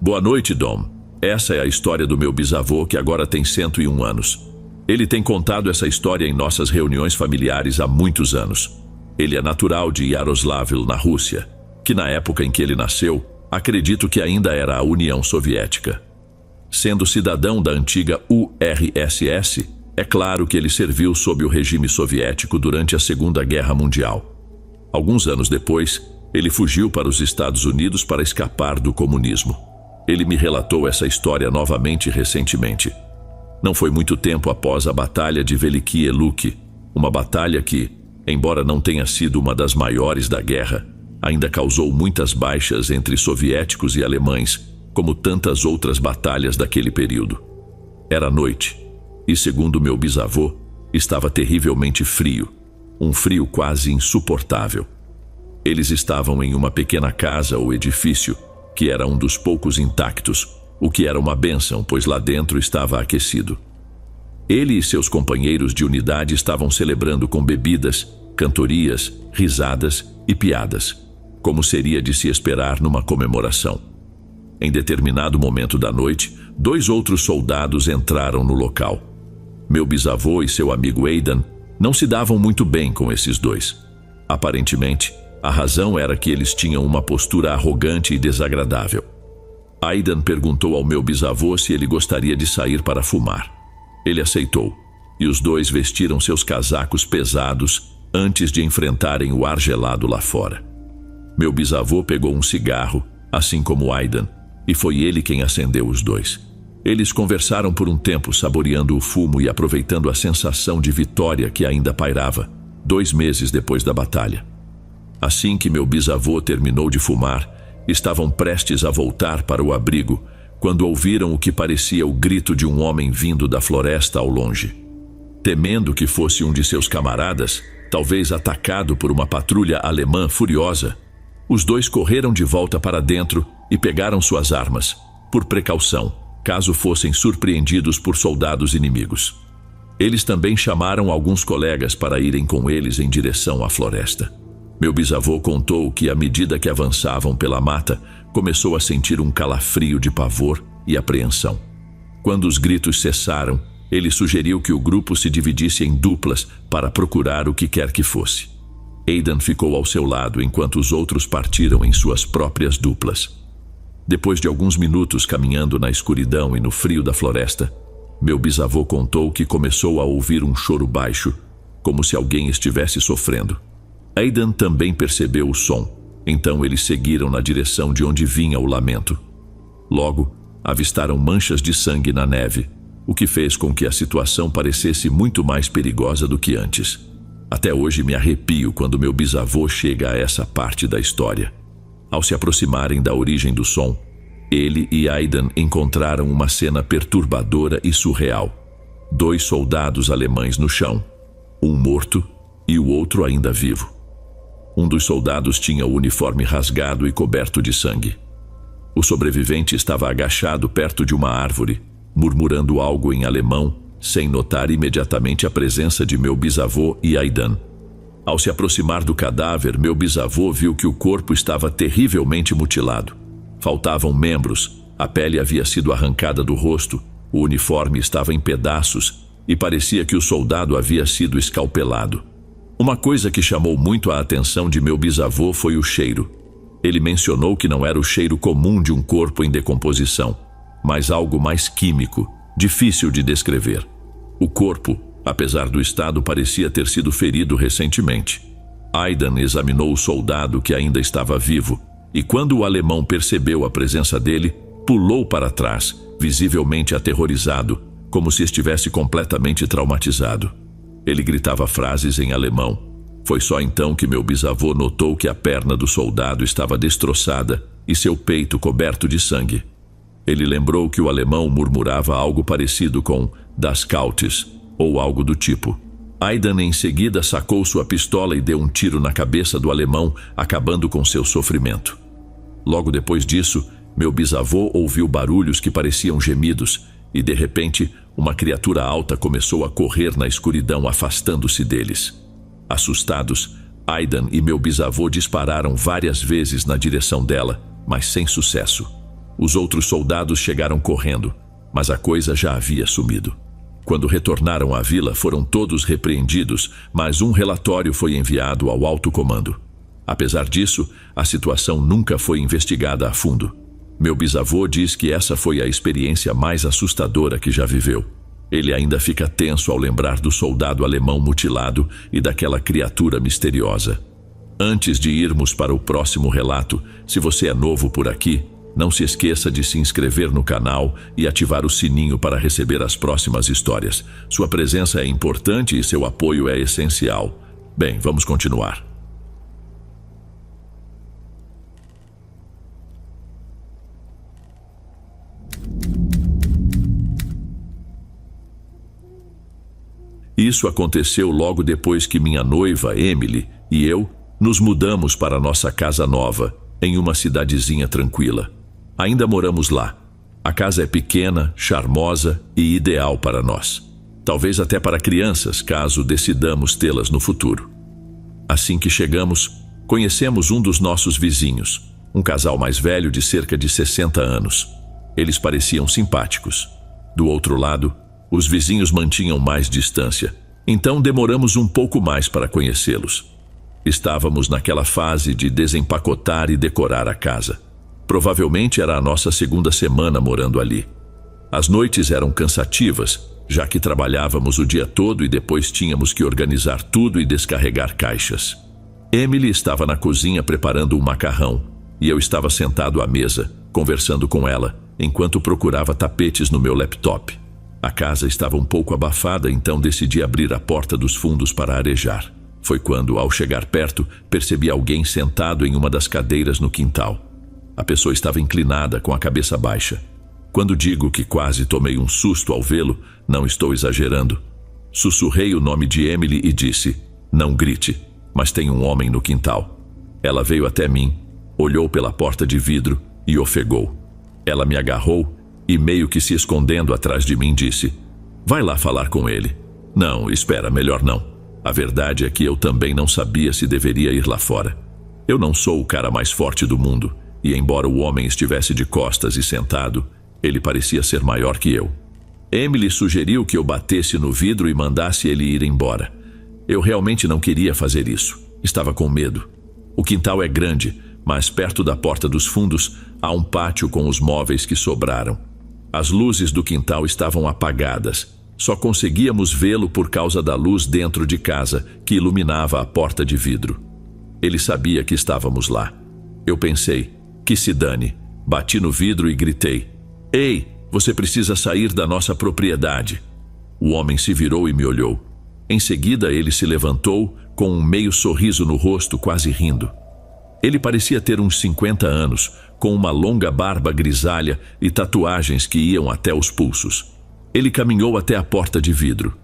Boa noite, Dom. Essa é a história do meu bisavô, que agora tem 101 anos. Ele tem contado essa história em nossas reuniões familiares há muitos anos. Ele é natural de Yaroslavl, na Rússia, que na época em que ele nasceu, acredito que ainda era a União Soviética. Sendo cidadão da antiga URSS, é claro que ele serviu sob o regime soviético durante a Segunda Guerra Mundial. Alguns anos depois, ele fugiu para os Estados Unidos para escapar do comunismo. Ele me relatou essa história novamente recentemente. Não foi muito tempo após a Batalha de Veliki Luki, uma batalha que, embora não tenha sido uma das maiores da guerra, ainda causou muitas baixas entre soviéticos e alemães, como tantas outras batalhas daquele período. Era noite, e segundo meu bisavô, estava terrivelmente frio, um frio quase insuportável. Eles estavam em uma pequena casa ou edifício, que era um dos poucos intactos, o que era uma bênção, pois lá dentro estava aquecido. Ele e seus companheiros de unidade estavam celebrando com bebidas, cantorias, risadas e piadas, como seria de se esperar numa comemoração. Em determinado momento da noite, 2 outros soldados entraram no local. Meu bisavô e seu amigo Aidan não se davam muito bem com esses 2. Aparentemente, a razão era que eles tinham uma postura arrogante e desagradável. Aidan perguntou ao meu bisavô se ele gostaria de sair para fumar. Ele aceitou, e os 2 vestiram seus casacos pesados antes de enfrentarem o ar gelado lá fora. Meu bisavô pegou um cigarro, assim como Aidan, e foi ele quem acendeu os 2. Eles conversaram por um tempo, saboreando o fumo e aproveitando a sensação de vitória que ainda pairava, 2 meses depois da batalha. Assim que meu bisavô terminou de fumar, estavam prestes a voltar para o abrigo, quando ouviram o que parecia o grito de um homem vindo da floresta ao longe. Temendo que fosse um de seus camaradas, talvez atacado por uma patrulha alemã furiosa, os 2 correram de volta para dentro e pegaram suas armas, por precaução, caso fossem surpreendidos por soldados inimigos. Eles também chamaram alguns colegas para irem com eles em direção à floresta. Meu bisavô contou que, à medida que avançavam pela mata, começou a sentir um calafrio de pavor e apreensão. Quando os gritos cessaram, ele sugeriu que o grupo se dividisse em duplas para procurar o que quer que fosse. Aidan ficou ao seu lado enquanto os outros partiram em suas próprias duplas. Depois de alguns minutos caminhando na escuridão e no frio da floresta, meu bisavô contou que começou a ouvir um choro baixo, como se alguém estivesse sofrendo. Aidan também percebeu o som, então eles seguiram na direção de onde vinha o lamento. Logo, avistaram manchas de sangue na neve, o que fez com que a situação parecesse muito mais perigosa do que antes. Até hoje me arrepio quando meu bisavô chega a essa parte da história. Ao se aproximarem da origem do som, ele e Aidan encontraram uma cena perturbadora e surreal. 2 soldados alemães no chão, um morto e o outro ainda vivo. Um dos soldados tinha o uniforme rasgado e coberto de sangue. O sobrevivente estava agachado perto de uma árvore, murmurando algo em alemão, sem notar imediatamente a presença de meu bisavô e Aidan. Ao se aproximar do cadáver, meu bisavô viu que o corpo estava terrivelmente mutilado. Faltavam membros, a pele havia sido arrancada do rosto, o uniforme estava em pedaços e parecia que o soldado havia sido escalpelado. Uma coisa que chamou muito a atenção de meu bisavô foi o cheiro. Ele mencionou que não era o cheiro comum de um corpo em decomposição, mas algo mais químico, difícil de descrever. O corpo, apesar do estado, parecia ter sido ferido recentemente. Aidan examinou o soldado que ainda estava vivo, e quando o alemão percebeu a presença dele, pulou para trás, visivelmente aterrorizado, como se estivesse completamente traumatizado. Ele gritava frases em alemão. Foi só então que meu bisavô notou que a perna do soldado estava destroçada e seu peito coberto de sangue. Ele lembrou que o alemão murmurava algo parecido com "das Kautes" ou algo do tipo. Aidan em seguida sacou sua pistola e deu um tiro na cabeça do alemão, acabando com seu sofrimento. Logo depois disso, meu bisavô ouviu barulhos que pareciam gemidos e, de repente, uma criatura alta começou a correr na escuridão, afastando-se deles. Assustados, Aidan e meu bisavô dispararam várias vezes na direção dela, mas sem sucesso. Os outros soldados chegaram correndo, mas a coisa já havia sumido. Quando retornaram à vila, foram todos repreendidos, mas um relatório foi enviado ao alto comando. Apesar disso, a situação nunca foi investigada a fundo. Meu bisavô diz que essa foi a experiência mais assustadora que já viveu. Ele ainda fica tenso ao lembrar do soldado alemão mutilado e daquela criatura misteriosa. Antes de irmos para o próximo relato, se você é novo por aqui, não se esqueça de se inscrever no canal e ativar o sininho para receber as próximas histórias. Sua presença é importante e seu apoio é essencial. Bem, vamos continuar. Isso aconteceu logo depois que minha noiva, Emily, e eu nos mudamos para nossa casa nova, em uma cidadezinha tranquila. Ainda moramos lá. A casa é pequena, charmosa e ideal para nós. Talvez até para crianças, caso decidamos tê-las no futuro. Assim que chegamos, conhecemos um dos nossos vizinhos, um casal mais velho de cerca de 60 anos. Eles pareciam simpáticos. Do outro lado, os vizinhos mantinham mais distância, então demoramos um pouco mais para conhecê-los. Estávamos naquela fase de desempacotar e decorar a casa. Provavelmente era a nossa segunda semana morando ali. As noites eram cansativas, já que trabalhávamos o dia todo e depois tínhamos que organizar tudo e descarregar caixas. Emily estava na cozinha preparando um macarrão e eu estava sentado à mesa, conversando com ela, enquanto procurava tapetes no meu laptop. A casa estava um pouco abafada, então decidi abrir a porta dos fundos para arejar. Foi quando, ao chegar perto, percebi alguém sentado em uma das cadeiras no quintal. A pessoa estava inclinada, com a cabeça baixa. Quando digo que quase tomei um susto ao vê-lo, não estou exagerando. Sussurrei o nome de Emily e disse: "Não grite, mas tem um homem no quintal." Ela veio até mim, olhou pela porta de vidro e ofegou. Ela me agarrou e, meio que se escondendo atrás de mim, disse: "Vai lá falar com ele." "Não, espera, melhor não." A verdade é que eu também não sabia se deveria ir lá fora. Eu não sou o cara mais forte do mundo, e embora o homem estivesse de costas e sentado, ele parecia ser maior que eu. Emily sugeriu que eu batesse no vidro e mandasse ele ir embora. Eu realmente não queria fazer isso. Estava com medo. O quintal é grande, mas perto da porta dos fundos há um pátio com os móveis que sobraram. As luzes do quintal estavam apagadas. Só conseguíamos vê-lo por causa da luz dentro de casa, que iluminava a porta de vidro. Ele sabia que estávamos lá. Eu pensei: que se dane. Bati no vidro e gritei: "Ei, você precisa sair da nossa propriedade." O homem se virou e me olhou. Em seguida, ele se levantou, com um meio sorriso no rosto, quase rindo. Ele parecia ter uns 50 anos, com uma longa barba grisalha e tatuagens que iam até os pulsos. Ele caminhou até a porta de vidro.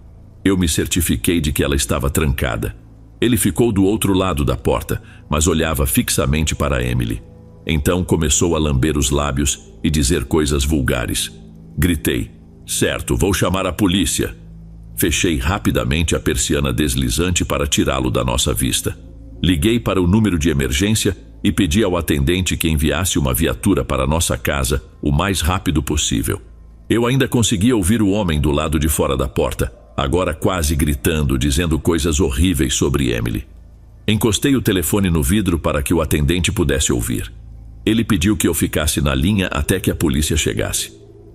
Eu me certifiquei de que ela estava trancada. Ele ficou do outro lado da porta, mas olhava fixamente para Emily. Então começou a lamber os lábios e dizer coisas vulgares. Gritei: "Certo, vou chamar a polícia." Fechei rapidamente a persiana deslizante para tirá-lo da nossa vista. Liguei para o número de emergência e pedi ao atendente que enviasse uma viatura para nossa casa o mais rápido possível. Eu ainda conseguia ouvir o homem do lado de fora da porta, agora quase gritando, dizendo coisas horríveis sobre Emily. Encostei o telefone no vidro para que o atendente pudesse ouvir. Ele pediu que eu ficasse na linha até que a polícia chegasse.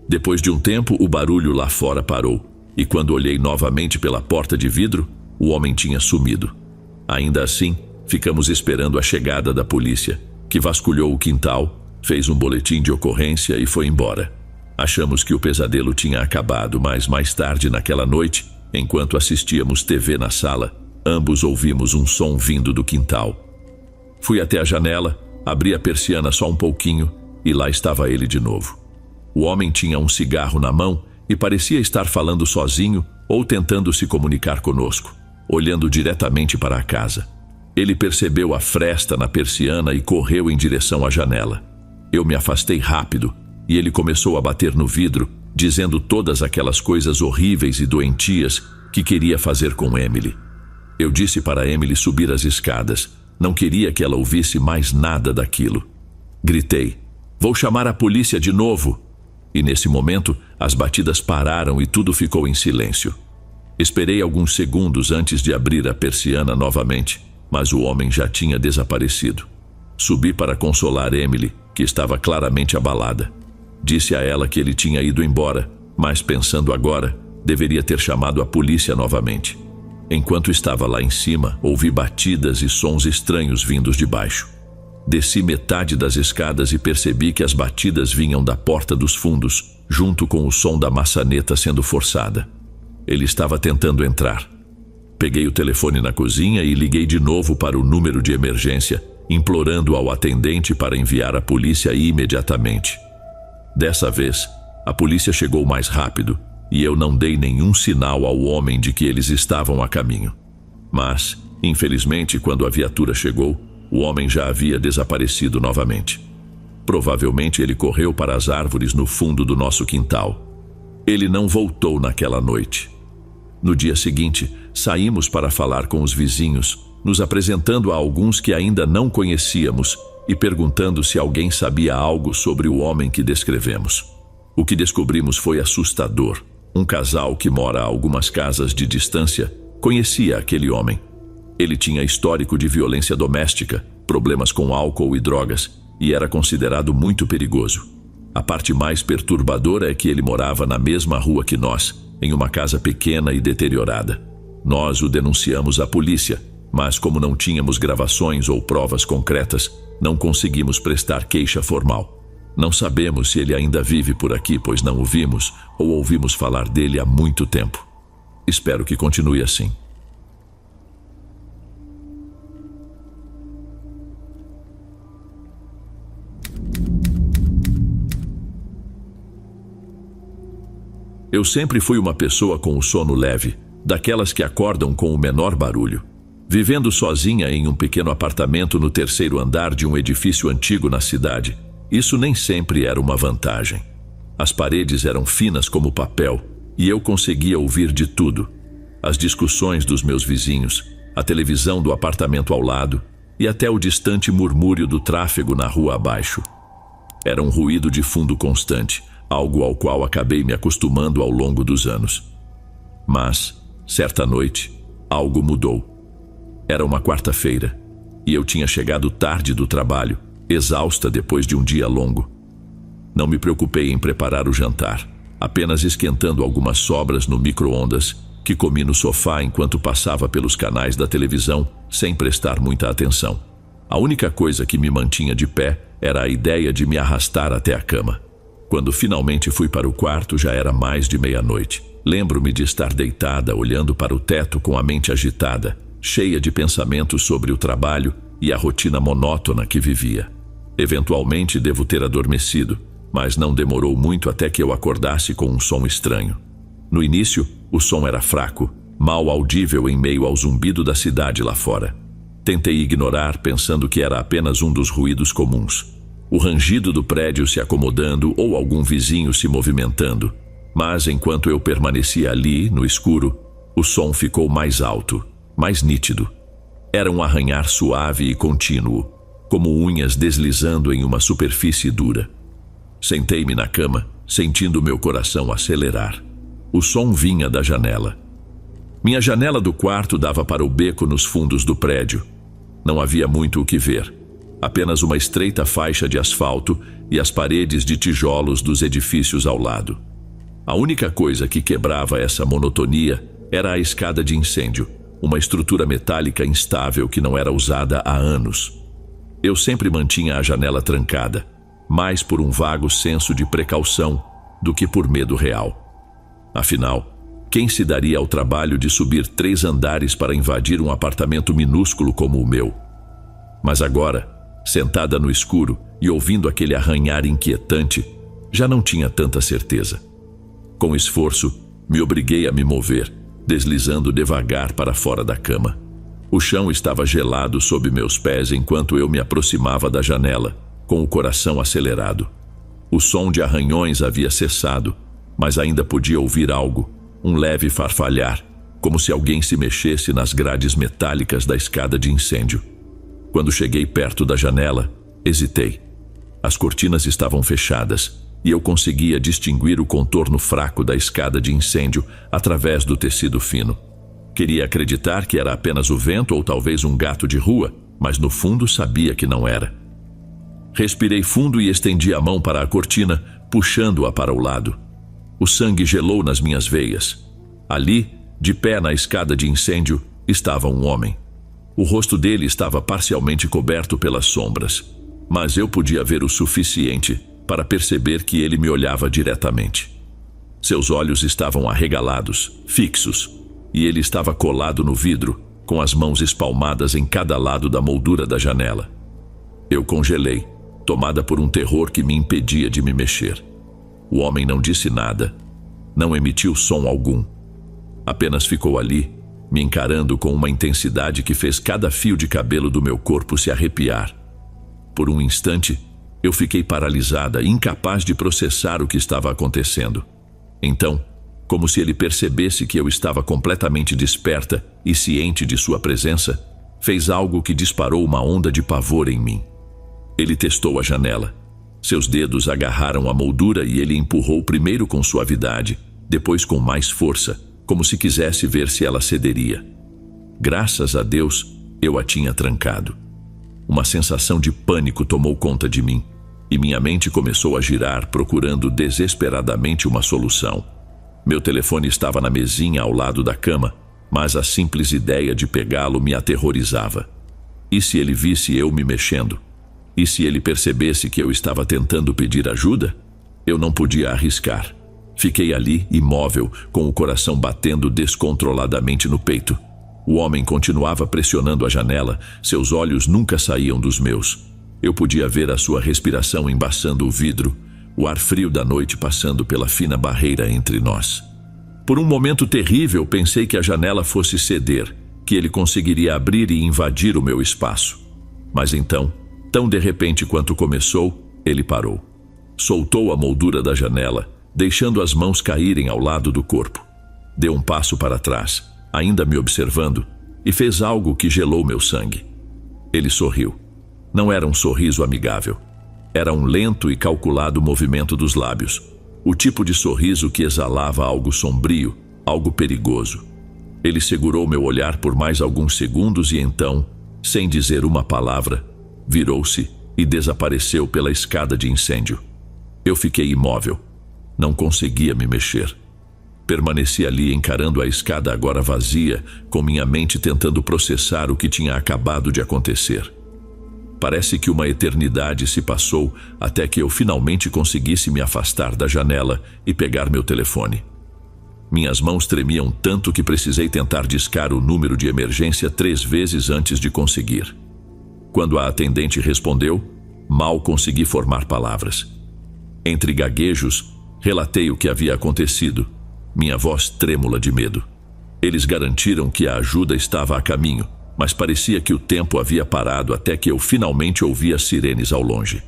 Depois de um tempo, o barulho lá fora parou, e quando olhei novamente pela porta de vidro, o homem tinha sumido. Ainda assim, ficamos esperando a chegada da polícia, que vasculhou o quintal, fez um boletim de ocorrência e foi embora. Achamos que o pesadelo tinha acabado, mas mais tarde naquela noite, enquanto assistíamos TV na sala, ambos ouvimos um som vindo do quintal. Fui até a janela, abri a persiana só um pouquinho e lá estava ele de novo. O homem tinha um cigarro na mão e parecia estar falando sozinho ou tentando se comunicar conosco, olhando diretamente para a casa. Ele percebeu a fresta na persiana e correu em direção à janela. Eu me afastei rápido e ele começou a bater no vidro, dizendo todas aquelas coisas horríveis e doentias que queria fazer com Emily. Eu disse para Emily subir as escadas. Não queria que ela ouvisse mais nada daquilo. Gritei: Vou chamar a polícia de novo. E nesse momento, as batidas pararam e tudo ficou em silêncio. Esperei alguns segundos antes de abrir a persiana novamente, mas o homem já tinha desaparecido. Subi para consolar Emily, que estava claramente abalada. Disse a ela que ele tinha ido embora, mas pensando agora, deveria ter chamado a polícia novamente. Enquanto estava lá em cima, ouvi batidas e sons estranhos vindos de baixo. Desci metade das escadas e percebi que as batidas vinham da porta dos fundos, junto com o som da maçaneta sendo forçada. Ele estava tentando entrar. Peguei o telefone na cozinha e liguei de novo para o número de emergência, implorando ao atendente para enviar a polícia imediatamente. Dessa vez, a polícia chegou mais rápido e eu não dei nenhum sinal ao homem de que eles estavam a caminho. Mas, infelizmente, quando a viatura chegou, o homem já havia desaparecido novamente. Provavelmente ele correu para as árvores no fundo do nosso quintal. Ele não voltou naquela noite. No dia seguinte, saímos para falar com os vizinhos, nos apresentando a alguns que ainda não conhecíamos e perguntando se alguém sabia algo sobre o homem que descrevemos. O que descobrimos foi assustador. Um casal que mora a algumas casas de distância conhecia aquele homem. Ele tinha histórico de violência doméstica, problemas com álcool e drogas, e era considerado muito perigoso. A parte mais perturbadora é que ele morava na mesma rua que nós, em uma casa pequena e deteriorada. Nós o denunciamos à polícia, mas como não tínhamos gravações ou provas concretas, não conseguimos prestar queixa formal. Não sabemos se ele ainda vive por aqui, pois não o vimos ou ouvimos falar dele há muito tempo. Espero que continue assim. Eu sempre fui uma pessoa com o sono leve, daquelas que acordam com o menor barulho. Vivendo sozinha em um pequeno apartamento no 3º andar de um edifício antigo na cidade, isso nem sempre era uma vantagem. As paredes eram finas como papel e eu conseguia ouvir de tudo. As discussões dos meus vizinhos, a televisão do apartamento ao lado e até o distante murmúrio do tráfego na rua abaixo. Era um ruído de fundo constante, algo ao qual acabei me acostumando ao longo dos anos. Mas, certa noite, algo mudou. Era uma quarta-feira, e eu tinha chegado tarde do trabalho, exausta depois de um dia longo. Não me preocupei em preparar o jantar, apenas esquentando algumas sobras no micro-ondas, que comi no sofá enquanto passava pelos canais da televisão, sem prestar muita atenção. A única coisa que me mantinha de pé era a ideia de me arrastar até a cama. Quando finalmente fui para o quarto, já era mais de meia-noite. Lembro-me de estar deitada, olhando para o teto com a mente agitada, cheia de pensamentos sobre o trabalho e a rotina monótona que vivia. Eventualmente devo ter adormecido, mas não demorou muito até que eu acordasse com um som estranho. No início, o som era fraco, mal audível em meio ao zumbido da cidade lá fora. Tentei ignorar, pensando que era apenas um dos ruídos comuns. O rangido do prédio se acomodando ou algum vizinho se movimentando. Mas enquanto eu permanecia ali, no escuro, o som ficou mais alto, mais nítido. Era um arranhar suave e contínuo, como unhas deslizando em uma superfície dura. Sentei-me na cama, sentindo meu coração acelerar. O som vinha da janela. Minha janela do quarto dava para o beco nos fundos do prédio. Não havia muito o que ver. Apenas uma estreita faixa de asfalto e as paredes de tijolos dos edifícios ao lado. A única coisa que quebrava essa monotonia era a escada de incêndio, uma estrutura metálica instável que não era usada há anos. Eu sempre mantinha a janela trancada, mais por um vago senso de precaução do que por medo real. Afinal, quem se daria ao trabalho de subir 3 andares para invadir um apartamento minúsculo como o meu? Mas agora, sentada no escuro e ouvindo aquele arranhar inquietante, já não tinha tanta certeza. Com esforço, me obriguei a me mover, deslizando devagar para fora da cama. O chão estava gelado sob meus pés enquanto eu me aproximava da janela, com o coração acelerado. O som de arranhões havia cessado, mas ainda podia ouvir algo, um leve farfalhar, como se alguém se mexesse nas grades metálicas da escada de incêndio. Quando cheguei perto da janela, hesitei. As cortinas estavam fechadas e eu conseguia distinguir o contorno fraco da escada de incêndio através do tecido fino. Queria acreditar que era apenas o vento ou talvez um gato de rua, mas no fundo sabia que não era. Respirei fundo e estendi a mão para a cortina, puxando-a para o lado. O sangue gelou nas minhas veias. Ali, de pé na escada de incêndio, estava um homem. O rosto dele estava parcialmente coberto pelas sombras, mas eu podia ver o suficiente para perceber que ele me olhava diretamente. Seus olhos estavam arregalados, fixos, e ele estava colado no vidro, com as mãos espalmadas em cada lado da moldura da janela. Eu congelei, tomada por um terror que me impedia de me mexer. O homem não disse nada, não emitiu som algum. Apenas ficou ali, me encarando com uma intensidade que fez cada fio de cabelo do meu corpo se arrepiar. Por um instante, eu fiquei paralisada, incapaz de processar o que estava acontecendo. Então, como se ele percebesse que eu estava completamente desperta e ciente de sua presença, fez algo que disparou uma onda de pavor em mim. Ele testou a janela. Seus dedos agarraram a moldura e ele empurrou primeiro com suavidade, depois com mais força, como se quisesse ver se ela cederia. Graças a Deus, eu a tinha trancado. Uma sensação de pânico tomou conta de mim, e minha mente começou a girar, procurando desesperadamente uma solução. Meu telefone estava na mesinha ao lado da cama, mas a simples ideia de pegá-lo me aterrorizava. E se ele visse eu me mexendo? E se ele percebesse que eu estava tentando pedir ajuda? Eu não podia arriscar. Fiquei ali, imóvel, com o coração batendo descontroladamente no peito. O homem continuava pressionando a janela, seus olhos nunca saíam dos meus. Eu podia ver a sua respiração embaçando o vidro, o ar frio da noite passando pela fina barreira entre nós. Por um momento terrível, pensei que a janela fosse ceder, que ele conseguiria abrir e invadir o meu espaço. Mas então, tão de repente quanto começou, ele parou. Soltou a moldura da janela, deixando as mãos caírem ao lado do corpo. Deu um passo para trás, ainda me observando, e fez algo que gelou meu sangue. Ele sorriu. Não era um sorriso amigável. Era um lento e calculado movimento dos lábios, o tipo de sorriso que exalava algo sombrio, algo perigoso. Ele segurou meu olhar por mais alguns segundos e então, sem dizer uma palavra, virou-se e desapareceu pela escada de incêndio. Eu fiquei imóvel. Não conseguia me mexer. Permaneci ali encarando a escada agora vazia, com minha mente tentando processar o que tinha acabado de acontecer. Parece que uma eternidade se passou até que eu finalmente conseguisse me afastar da janela e pegar meu telefone. Minhas mãos tremiam tanto que precisei tentar discar o número de emergência 3 vezes antes de conseguir. Quando a atendente respondeu, mal consegui formar palavras. Entre gaguejos, relatei o que havia acontecido, minha voz trêmula de medo. Eles garantiram que a ajuda estava a caminho, mas parecia que o tempo havia parado até que eu finalmente ouvi as sirenes ao longe.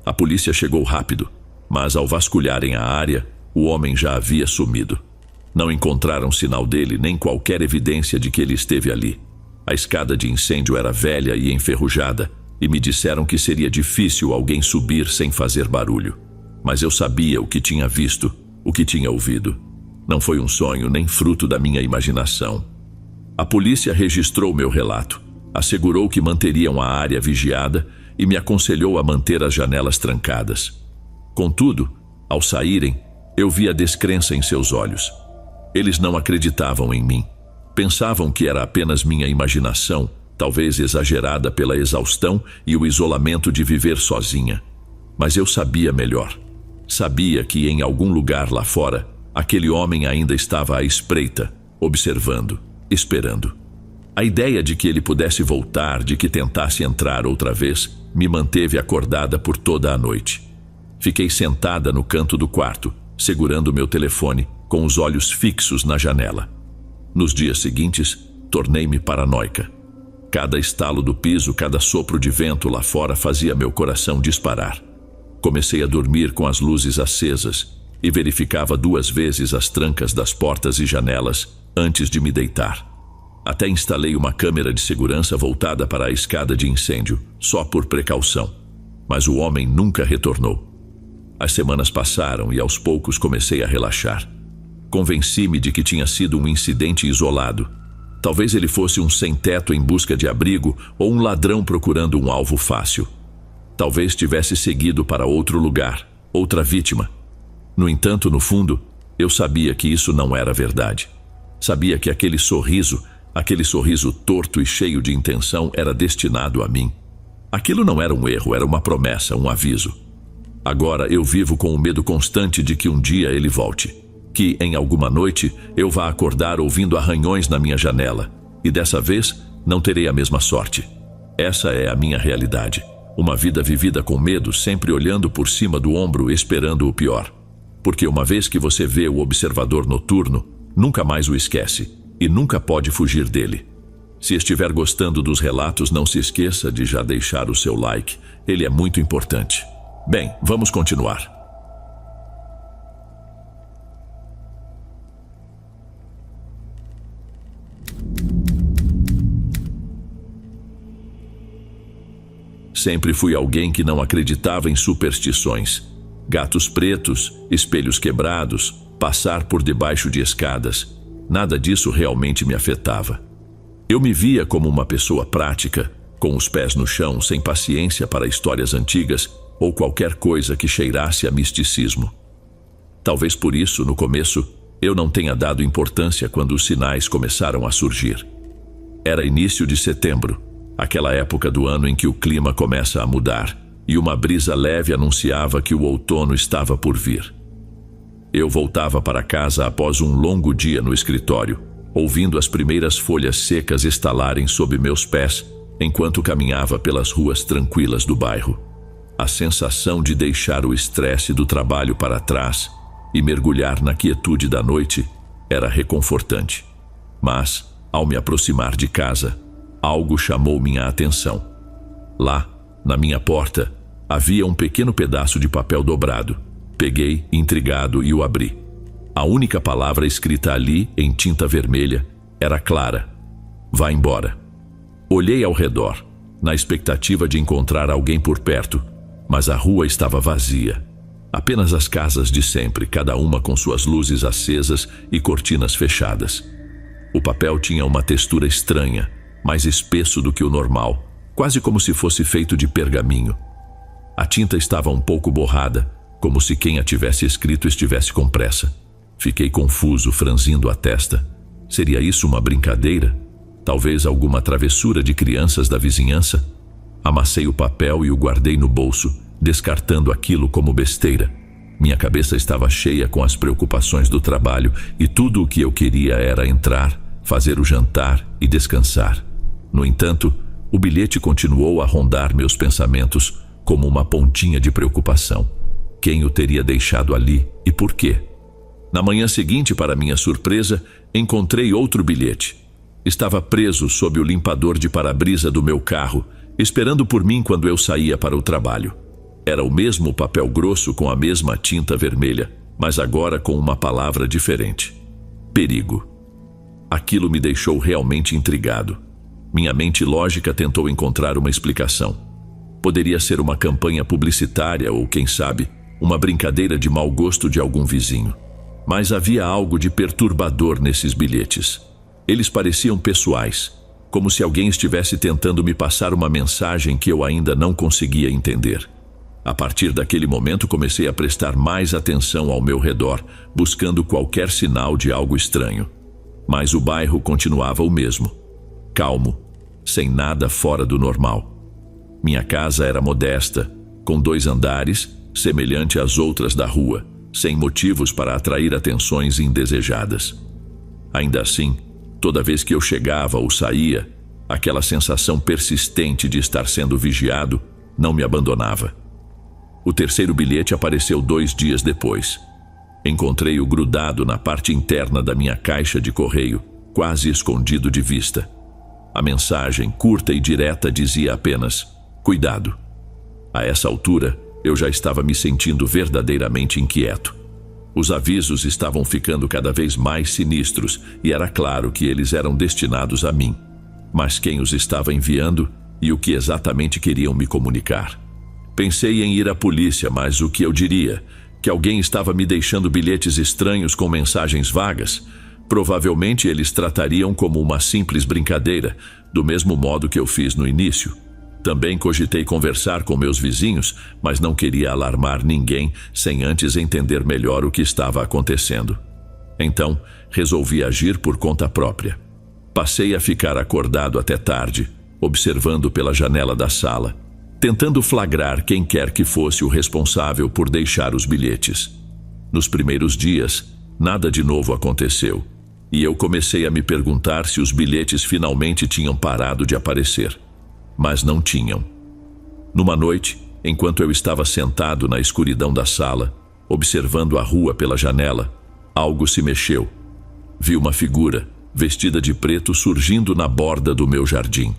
A polícia chegou rápido, mas ao vasculharem a área, o homem já havia sumido. Não encontraram sinal dele nem qualquer evidência de que ele esteve ali. A escada de incêndio era velha e enferrujada, e me disseram que seria difícil alguém subir sem fazer barulho. Mas eu sabia o que tinha visto, o que tinha ouvido. Não foi um sonho nem fruto da minha imaginação. A polícia registrou meu relato, assegurou que manteriam a área vigiada e me aconselhou a manter as janelas trancadas. Contudo, ao saírem, eu vi a descrença em seus olhos. Eles não acreditavam em mim. Pensavam que era apenas minha imaginação, talvez exagerada pela exaustão e o isolamento de viver sozinha. Mas eu sabia melhor. Sabia que em algum lugar lá fora, aquele homem ainda estava à espreita, observando, esperando. A ideia de que ele pudesse voltar, de que tentasse entrar outra vez, me manteve acordada por toda a noite. Fiquei sentada no canto do quarto, segurando meu telefone, com os olhos fixos na janela. Nos dias seguintes, tornei-me paranoica. Cada estalo do piso, cada sopro de vento lá fora fazia meu coração disparar. Comecei a dormir com as luzes acesas e verificava 2 vezes as trancas das portas e janelas antes de me deitar. Até instalei uma câmera de segurança voltada para a escada de incêndio, só por precaução. mas o homem nunca retornou. As semanas passaram e aos poucos comecei a relaxar. Convenci-me de que tinha sido um incidente isolado. Talvez ele fosse um sem-teto em busca de abrigo ou um ladrão procurando um alvo fácil. Talvez tivesse seguido para outro lugar, outra vítima. No entanto, no fundo, eu sabia que isso não era verdade. Sabia que aquele sorriso torto e cheio de intenção, era destinado a mim. Aquilo não era um erro, era uma promessa, um aviso. Agora eu vivo com o medo constante de que um dia ele volte. Que em alguma noite eu vá acordar ouvindo arranhões na minha janela. E dessa vez não terei a mesma sorte. Essa é a minha realidade. Uma vida vivida com medo, sempre olhando por cima do ombro, esperando o pior. Porque uma vez que você vê o observador noturno, nunca mais o esquece e nunca pode fugir dele. Se estiver gostando dos relatos, não se esqueça de já deixar o seu like. Ele é muito importante. Bem, vamos continuar. Sempre fui alguém que não acreditava em superstições. Gatos pretos, espelhos quebrados, passar por debaixo de escadas. Nada disso realmente me afetava. Eu me via como uma pessoa prática, com os pés no chão, sem paciência para histórias antigas ou qualquer coisa que cheirasse a misticismo. Talvez por isso, no começo, eu não tenha dado importância quando os sinais começaram a surgir. Era início de setembro, aquela época do ano em que o clima começa a mudar e uma brisa leve anunciava que o outono estava por vir. Eu voltava para casa após um longo dia no escritório, ouvindo as primeiras folhas secas estalarem sob meus pés enquanto caminhava pelas ruas tranquilas do bairro. A sensação de deixar o estresse do trabalho para trás e mergulhar na quietude da noite era reconfortante. Mas, ao me aproximar de casa, algo chamou minha atenção. Lá, na minha porta, havia um pequeno pedaço de papel dobrado. Peguei, intrigado, e o abri. A única palavra escrita ali, em tinta vermelha, era clara: vá embora. Olhei ao redor, na expectativa de encontrar alguém por perto, mas a rua estava vazia. Apenas as casas de sempre, cada uma com suas luzes acesas e cortinas fechadas. O papel tinha uma textura estranha, mais espesso do que o normal, quase como se fosse feito de pergaminho. A tinta estava um pouco borrada, como se quem a tivesse escrito estivesse com pressa. Fiquei confuso, franzindo a testa. Seria isso uma brincadeira? Talvez alguma travessura de crianças da vizinhança? Amassei o papel e o guardei no bolso, descartando aquilo como besteira. Minha cabeça estava cheia com as preocupações do trabalho e tudo o que eu queria era entrar, fazer o jantar e descansar. No entanto, o bilhete continuou a rondar meus pensamentos como uma pontinha de preocupação. Quem o teria deixado ali e por quê? Na manhã seguinte, para minha surpresa, encontrei outro bilhete. Estava preso sob o limpador de para-brisa do meu carro, esperando por mim quando eu saía para o trabalho. Era o mesmo papel grosso com a mesma tinta vermelha, mas agora com uma palavra diferente: perigo. Aquilo me deixou realmente intrigado. Minha mente lógica tentou encontrar uma explicação. Poderia ser uma campanha publicitária ou, quem sabe, uma brincadeira de mau gosto de algum vizinho. Mas havia algo de perturbador nesses bilhetes. Eles pareciam pessoais, como se alguém estivesse tentando me passar uma mensagem que eu ainda não conseguia entender. A partir daquele momento comecei a prestar mais atenção ao meu redor, buscando qualquer sinal de algo estranho. Mas o bairro continuava o mesmo, calmo, sem nada fora do normal. Minha casa era modesta, com 2 andares, semelhante às outras da rua, sem motivos para atrair atenções indesejadas. Ainda assim, toda vez que eu chegava ou saía, aquela sensação persistente de estar sendo vigiado não me abandonava. O terceiro bilhete apareceu 2 dias depois. Encontrei-o grudado na parte interna da minha caixa de correio, quase escondido de vista. A mensagem, curta e direta, dizia apenas: cuidado. A essa altura, eu já estava me sentindo verdadeiramente inquieto. Os avisos estavam ficando cada vez mais sinistros e era claro que eles eram destinados a mim. Mas quem os estava enviando e o que exatamente queriam me comunicar? Pensei em ir à polícia, mas o que eu diria? Que alguém estava me deixando bilhetes estranhos com mensagens vagas? Provavelmente eles tratariam como uma simples brincadeira, do mesmo modo que eu fiz no início. Também cogitei conversar com meus vizinhos, mas não queria alarmar ninguém sem antes entender melhor o que estava acontecendo. Então, resolvi agir por conta própria. Passei a ficar acordado até tarde, observando pela janela da sala, tentando flagrar quem quer que fosse o responsável por deixar os bilhetes. Nos primeiros dias, nada de novo aconteceu, e eu comecei a me perguntar se os bilhetes finalmente tinham parado de aparecer. Mas não tinham. Numa noite, enquanto eu estava sentado na escuridão da sala, observando a rua pela janela, algo se mexeu. Vi uma figura, vestida de preto, surgindo na borda do meu jardim.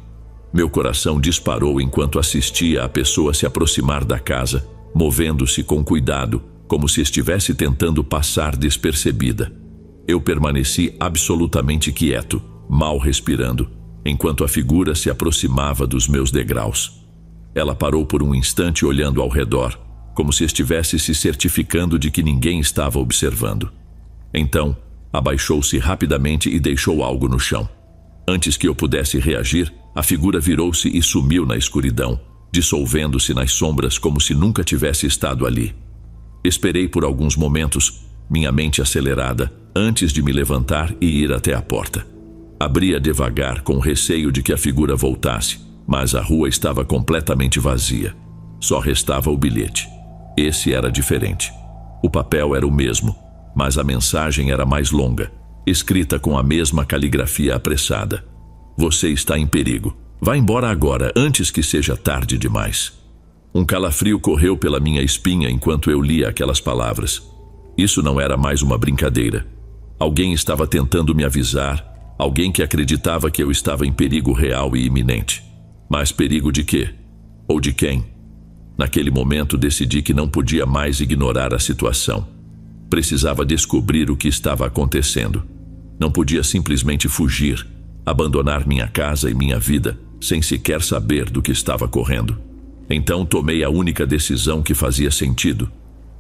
Meu coração disparou enquanto assistia a pessoa se aproximar da casa, movendo-se com cuidado, como se estivesse tentando passar despercebida. Eu permaneci absolutamente quieto, mal respirando, enquanto a figura se aproximava dos meus degraus. Ela parou por um instante olhando ao redor, como se estivesse se certificando de que ninguém estava observando. Então, abaixou-se rapidamente e deixou algo no chão. Antes que eu pudesse reagir, a figura virou-se e sumiu na escuridão, dissolvendo-se nas sombras como se nunca tivesse estado ali. Esperei por alguns momentos, minha mente acelerada, antes de me levantar e ir até a porta. Abria devagar, com receio de que a figura voltasse, mas a rua estava completamente vazia. Só restava o bilhete. Esse era diferente. O papel era o mesmo, mas a mensagem era mais longa, escrita com a mesma caligrafia apressada. Você está em perigo. Vá embora agora, antes que seja tarde demais. Um calafrio correu pela minha espinha enquanto eu lia aquelas palavras. Isso não era mais uma brincadeira. Alguém estava tentando me avisar, alguém que acreditava que eu estava em perigo real e iminente. Mas perigo de quê? Ou de quem? Naquele momento decidi que não podia mais ignorar a situação. Precisava descobrir o que estava acontecendo. Não podia simplesmente fugir, abandonar minha casa e minha vida, sem sequer saber do que estava correndo. Então tomei a única decisão que fazia sentido.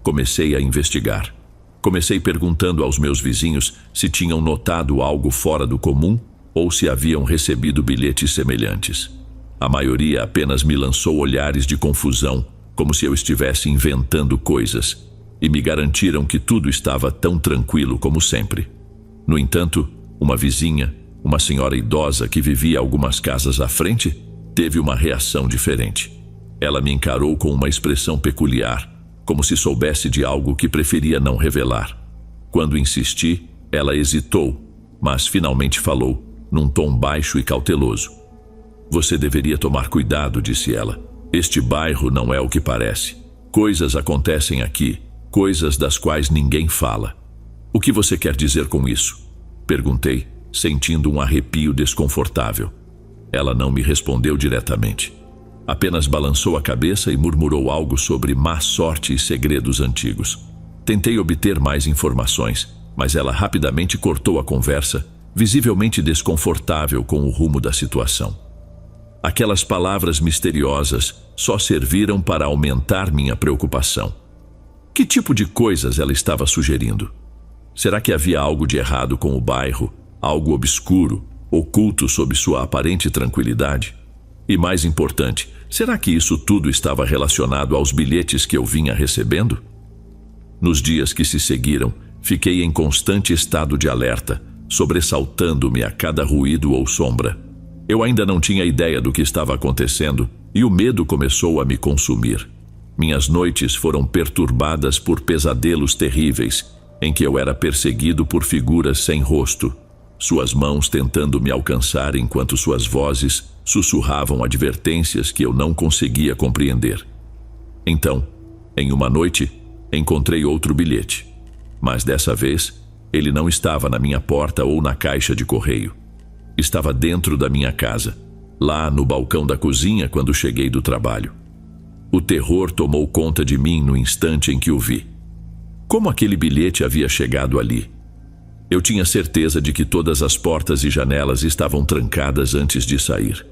Comecei a investigar. Comecei perguntando aos meus vizinhos se tinham notado algo fora do comum ou se haviam recebido bilhetes semelhantes. A maioria apenas me lançou olhares de confusão, como se eu estivesse inventando coisas, e me garantiram que tudo estava tão tranquilo como sempre. No entanto, uma vizinha, uma senhora idosa que vivia algumas casas à frente, teve uma reação diferente. Ela me encarou com uma expressão peculiar, como se soubesse de algo que preferia não revelar. Quando insisti, ela hesitou, mas finalmente falou, num tom baixo e cauteloso. Você deveria tomar cuidado, disse ela. Este bairro não é o que parece. Coisas acontecem aqui, coisas das quais ninguém fala. O que você quer dizer com isso? Perguntei, sentindo um arrepio desconfortável. Ela não me respondeu diretamente. Apenas balançou a cabeça e murmurou algo sobre má sorte e segredos antigos. Tentei obter mais informações, mas ela rapidamente cortou a conversa, visivelmente desconfortável com o rumo da situação. Aquelas palavras misteriosas só serviram para aumentar minha preocupação. Que tipo de coisas ela estava sugerindo? Será que havia algo de errado com o bairro, algo obscuro, oculto sob sua aparente tranquilidade? E mais importante, será que isso tudo estava relacionado aos bilhetes que eu vinha recebendo? Nos dias que se seguiram, fiquei em constante estado de alerta, sobressaltando-me a cada ruído ou sombra. Eu ainda não tinha ideia do que estava acontecendo e o medo começou a me consumir. Minhas noites foram perturbadas por pesadelos terríveis, em que eu era perseguido por figuras sem rosto, suas mãos tentando me alcançar enquanto suas vozes sussurravam advertências que eu não conseguia compreender. Então, em uma noite, encontrei outro bilhete, mas dessa vez, ele não estava na minha porta ou na caixa de correio. Estava dentro da minha casa, lá no balcão da cozinha quando cheguei do trabalho. O terror tomou conta de mim no instante em que o vi. Como aquele bilhete havia chegado ali? Eu tinha certeza de que todas as portas e janelas estavam trancadas antes de sair.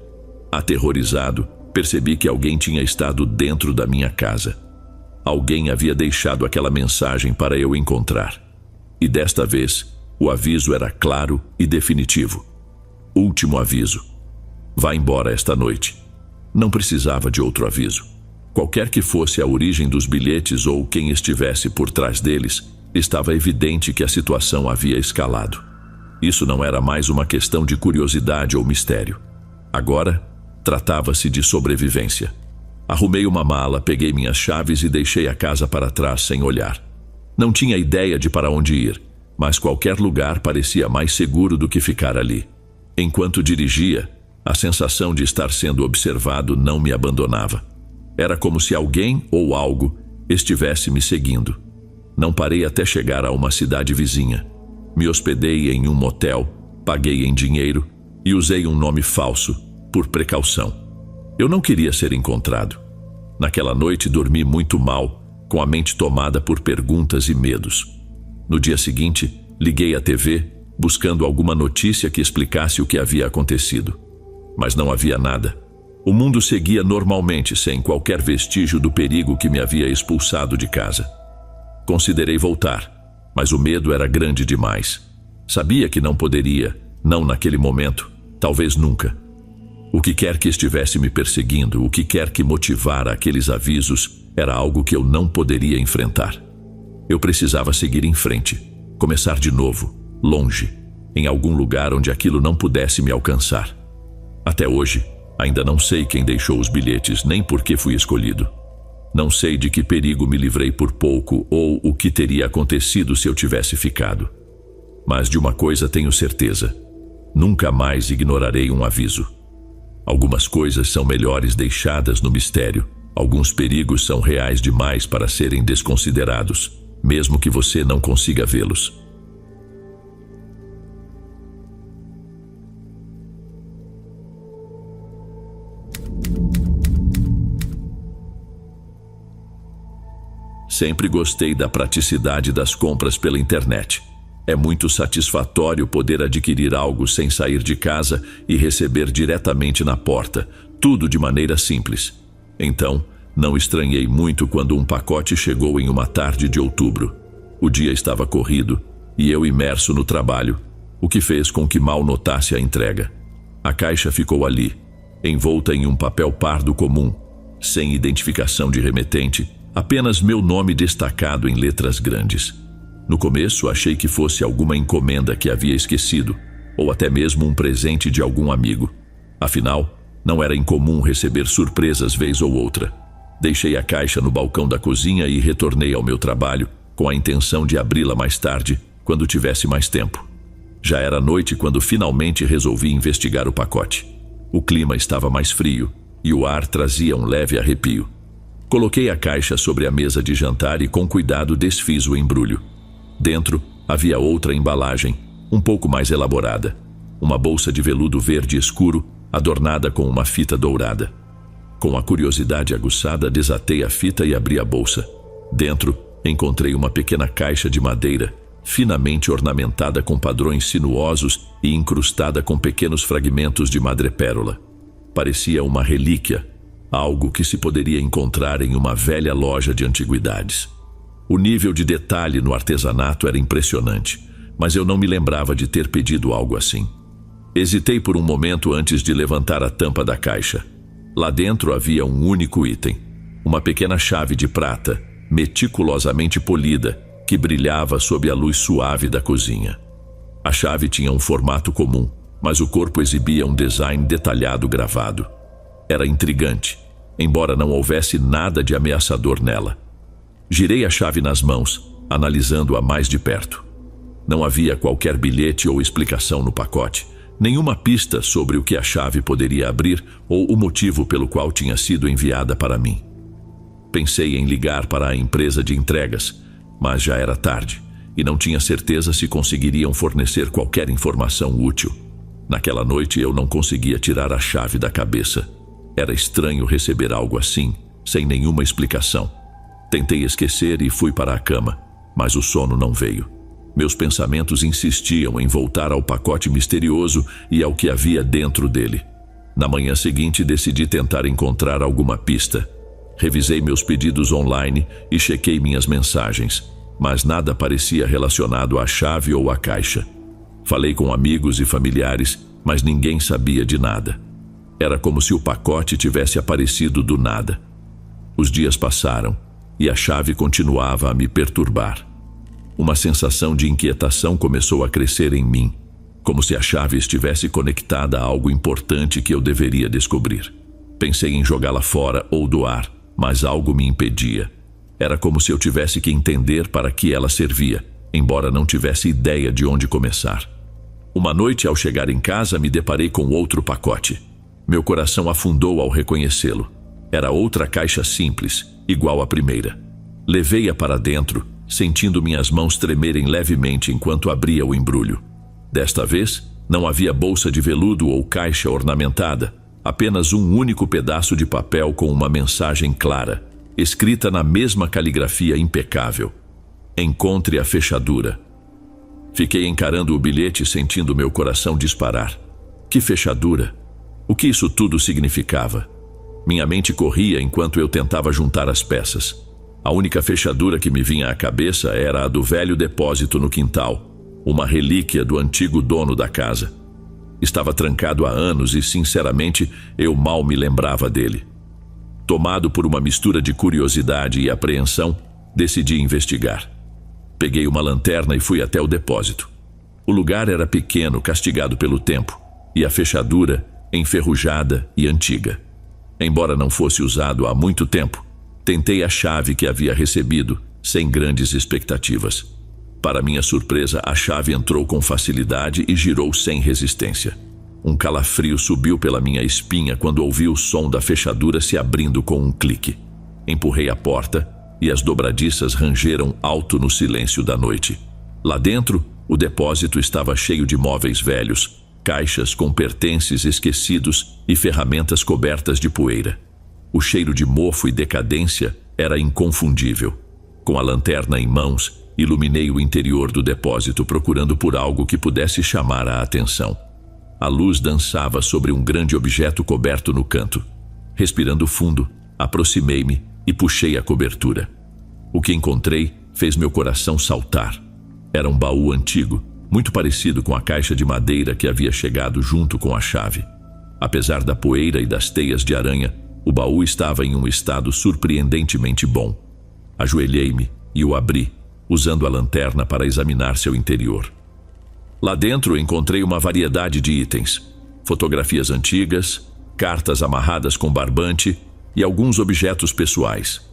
Aterrorizado, Percebi que alguém tinha estado dentro da minha casa. Alguém havia deixado aquela mensagem para eu encontrar. E desta vez, o aviso era claro e definitivo. Último aviso. Vá embora esta noite. Não precisava de outro aviso. Qualquer que fosse a origem dos bilhetes ou quem estivesse por trás deles, estava evidente que a situação havia escalado. Isso não era mais uma questão de curiosidade ou mistério. Agora, tratava-se de sobrevivência. Arrumei uma mala, peguei minhas chaves e deixei a casa para trás sem olhar. Não tinha ideia de para onde ir, mas qualquer lugar parecia mais seguro do que ficar ali. Enquanto dirigia, a sensação de estar sendo observado não me abandonava. Era como se alguém ou algo estivesse me seguindo. Não parei até chegar a uma cidade vizinha. Me hospedei em um motel, paguei em dinheiro e usei um nome falso, por precaução. Eu não queria ser encontrado. Naquela noite dormi muito mal, com a mente tomada por perguntas e medos. No dia seguinte, liguei à TV, buscando alguma notícia que explicasse o que havia acontecido. Mas não havia nada. O mundo seguia normalmente, sem qualquer vestígio do perigo que me havia expulsado de casa. Considerei voltar, mas o medo era grande demais. Sabia que não poderia, não naquele momento, talvez nunca. O que quer que estivesse me perseguindo, o que quer que motivara aqueles avisos, era algo que eu não poderia enfrentar. Eu precisava seguir em frente, começar de novo, longe, em algum lugar onde aquilo não pudesse me alcançar. Até hoje, ainda não sei quem deixou os bilhetes, nem por que fui escolhido. Não sei de que perigo me livrei por pouco ou o que teria acontecido se eu tivesse ficado. Mas de uma coisa tenho certeza: nunca mais ignorarei um aviso. Algumas coisas são melhores deixadas no mistério. Alguns perigos são reais demais para serem desconsiderados, mesmo que você não consiga vê-los. Sempre gostei da praticidade das compras pela internet. É muito satisfatório poder adquirir algo sem sair de casa e receber diretamente na porta, tudo de maneira simples. Então, não estranhei muito quando um pacote chegou em uma tarde de outubro. O dia estava corrido e eu imerso no trabalho, o que fez com que mal notasse a entrega. A caixa ficou ali, envolta em um papel pardo comum, sem identificação de remetente, apenas meu nome destacado em letras grandes. No começo, achei que fosse alguma encomenda que havia esquecido, ou até mesmo um presente de algum amigo. Afinal, não era incomum receber surpresas vez ou outra. Deixei a caixa no balcão da cozinha e retornei ao meu trabalho, com a intenção de abri-la mais tarde, quando tivesse mais tempo. Já era noite quando finalmente resolvi investigar o pacote. O clima estava mais frio e o ar trazia um leve arrepio. Coloquei a caixa sobre a mesa de jantar e com cuidado desfiz o embrulho. Dentro havia outra embalagem, um pouco mais elaborada. Uma bolsa de veludo verde escuro, adornada com uma fita dourada. Com a curiosidade aguçada, desatei a fita e abri a bolsa. Dentro, encontrei uma pequena caixa de madeira, finamente ornamentada com padrões sinuosos e incrustada com pequenos fragmentos de madrepérola. Parecia uma relíquia, algo que se poderia encontrar em uma velha loja de antiguidades. O nível de detalhe no artesanato era impressionante, mas eu não me lembrava de ter pedido algo assim. Hesitei por um momento antes de levantar a tampa da caixa. Lá dentro havia um único item, uma pequena chave de prata, meticulosamente polida, que brilhava sob a luz suave da cozinha. A chave tinha um formato comum, mas o corpo exibia um design detalhado gravado. Era intrigante, embora não houvesse nada de ameaçador nela. Girei a chave nas mãos, analisando-a mais de perto. Não havia qualquer bilhete ou explicação no pacote, nenhuma pista sobre o que a chave poderia abrir ou o motivo pelo qual tinha sido enviada para mim. Pensei em ligar para a empresa de entregas, mas já era tarde e não tinha certeza se conseguiriam fornecer qualquer informação útil. Naquela noite eu não conseguia tirar a chave da cabeça. Era estranho receber algo assim, sem nenhuma explicação. Tentei esquecer e fui para a cama, mas o sono não veio. Meus pensamentos insistiam em voltar ao pacote misterioso e ao que havia dentro dele. Na manhã seguinte, decidi tentar encontrar alguma pista. Revisei meus pedidos online e chequei minhas mensagens, mas nada parecia relacionado à chave ou à caixa. Falei com amigos e familiares, mas ninguém sabia de nada. Era como se o pacote tivesse aparecido do nada. Os dias passaram e a chave continuava a me perturbar. Uma sensação de inquietação começou a crescer em mim, como se a chave estivesse conectada a algo importante que eu deveria descobrir. Pensei em jogá-la fora ou doar, mas algo me impedia. Era como se eu tivesse que entender para que ela servia, embora não tivesse ideia de onde começar. Uma noite, ao chegar em casa, me deparei com outro pacote. Meu coração afundou ao reconhecê-lo. Era outra caixa simples, igual à primeira. Levei-a para dentro, sentindo minhas mãos tremerem levemente enquanto abria o embrulho. Desta vez, não havia bolsa de veludo ou caixa ornamentada, apenas um único pedaço de papel com uma mensagem clara, escrita na mesma caligrafia impecável. Encontre a fechadura. Fiquei encarando o bilhete, sentindo meu coração disparar. Que fechadura? O que isso tudo significava? Minha mente corria enquanto eu tentava juntar as peças. A única fechadura que me vinha à cabeça era a do velho depósito no quintal, uma relíquia do antigo dono da casa. Estava trancado há anos e, sinceramente, eu mal me lembrava dele. Tomado por uma mistura de curiosidade e apreensão, decidi investigar. Peguei uma lanterna e fui até o depósito. O lugar era pequeno, castigado pelo tempo, e a fechadura enferrujada e antiga. Embora não fosse usado há muito tempo, tentei a chave que havia recebido, sem grandes expectativas. Para minha surpresa, a chave entrou com facilidade e girou sem resistência. Um calafrio subiu pela minha espinha quando ouvi o som da fechadura se abrindo com um clique. Empurrei a porta e as dobradiças rangeram alto no silêncio da noite. Lá dentro, o depósito estava cheio de móveis velhos, caixas com pertences esquecidos e ferramentas cobertas de poeira. O cheiro de mofo e decadência era inconfundível. Com a lanterna em mãos, iluminei o interior do depósito procurando por algo que pudesse chamar a atenção. A luz dançava sobre um grande objeto coberto no canto. Respirando fundo, aproximei-me e puxei a cobertura. O que encontrei fez meu coração saltar. Era um baú antigo, muito parecido com a caixa de madeira que havia chegado junto com a chave. Apesar da poeira e das teias de aranha, o baú estava em um estado surpreendentemente bom. Ajoelhei-me e o abri, usando a lanterna para examinar seu interior. Lá dentro encontrei uma variedade de itens: fotografias antigas, cartas amarradas com barbante e alguns objetos pessoais.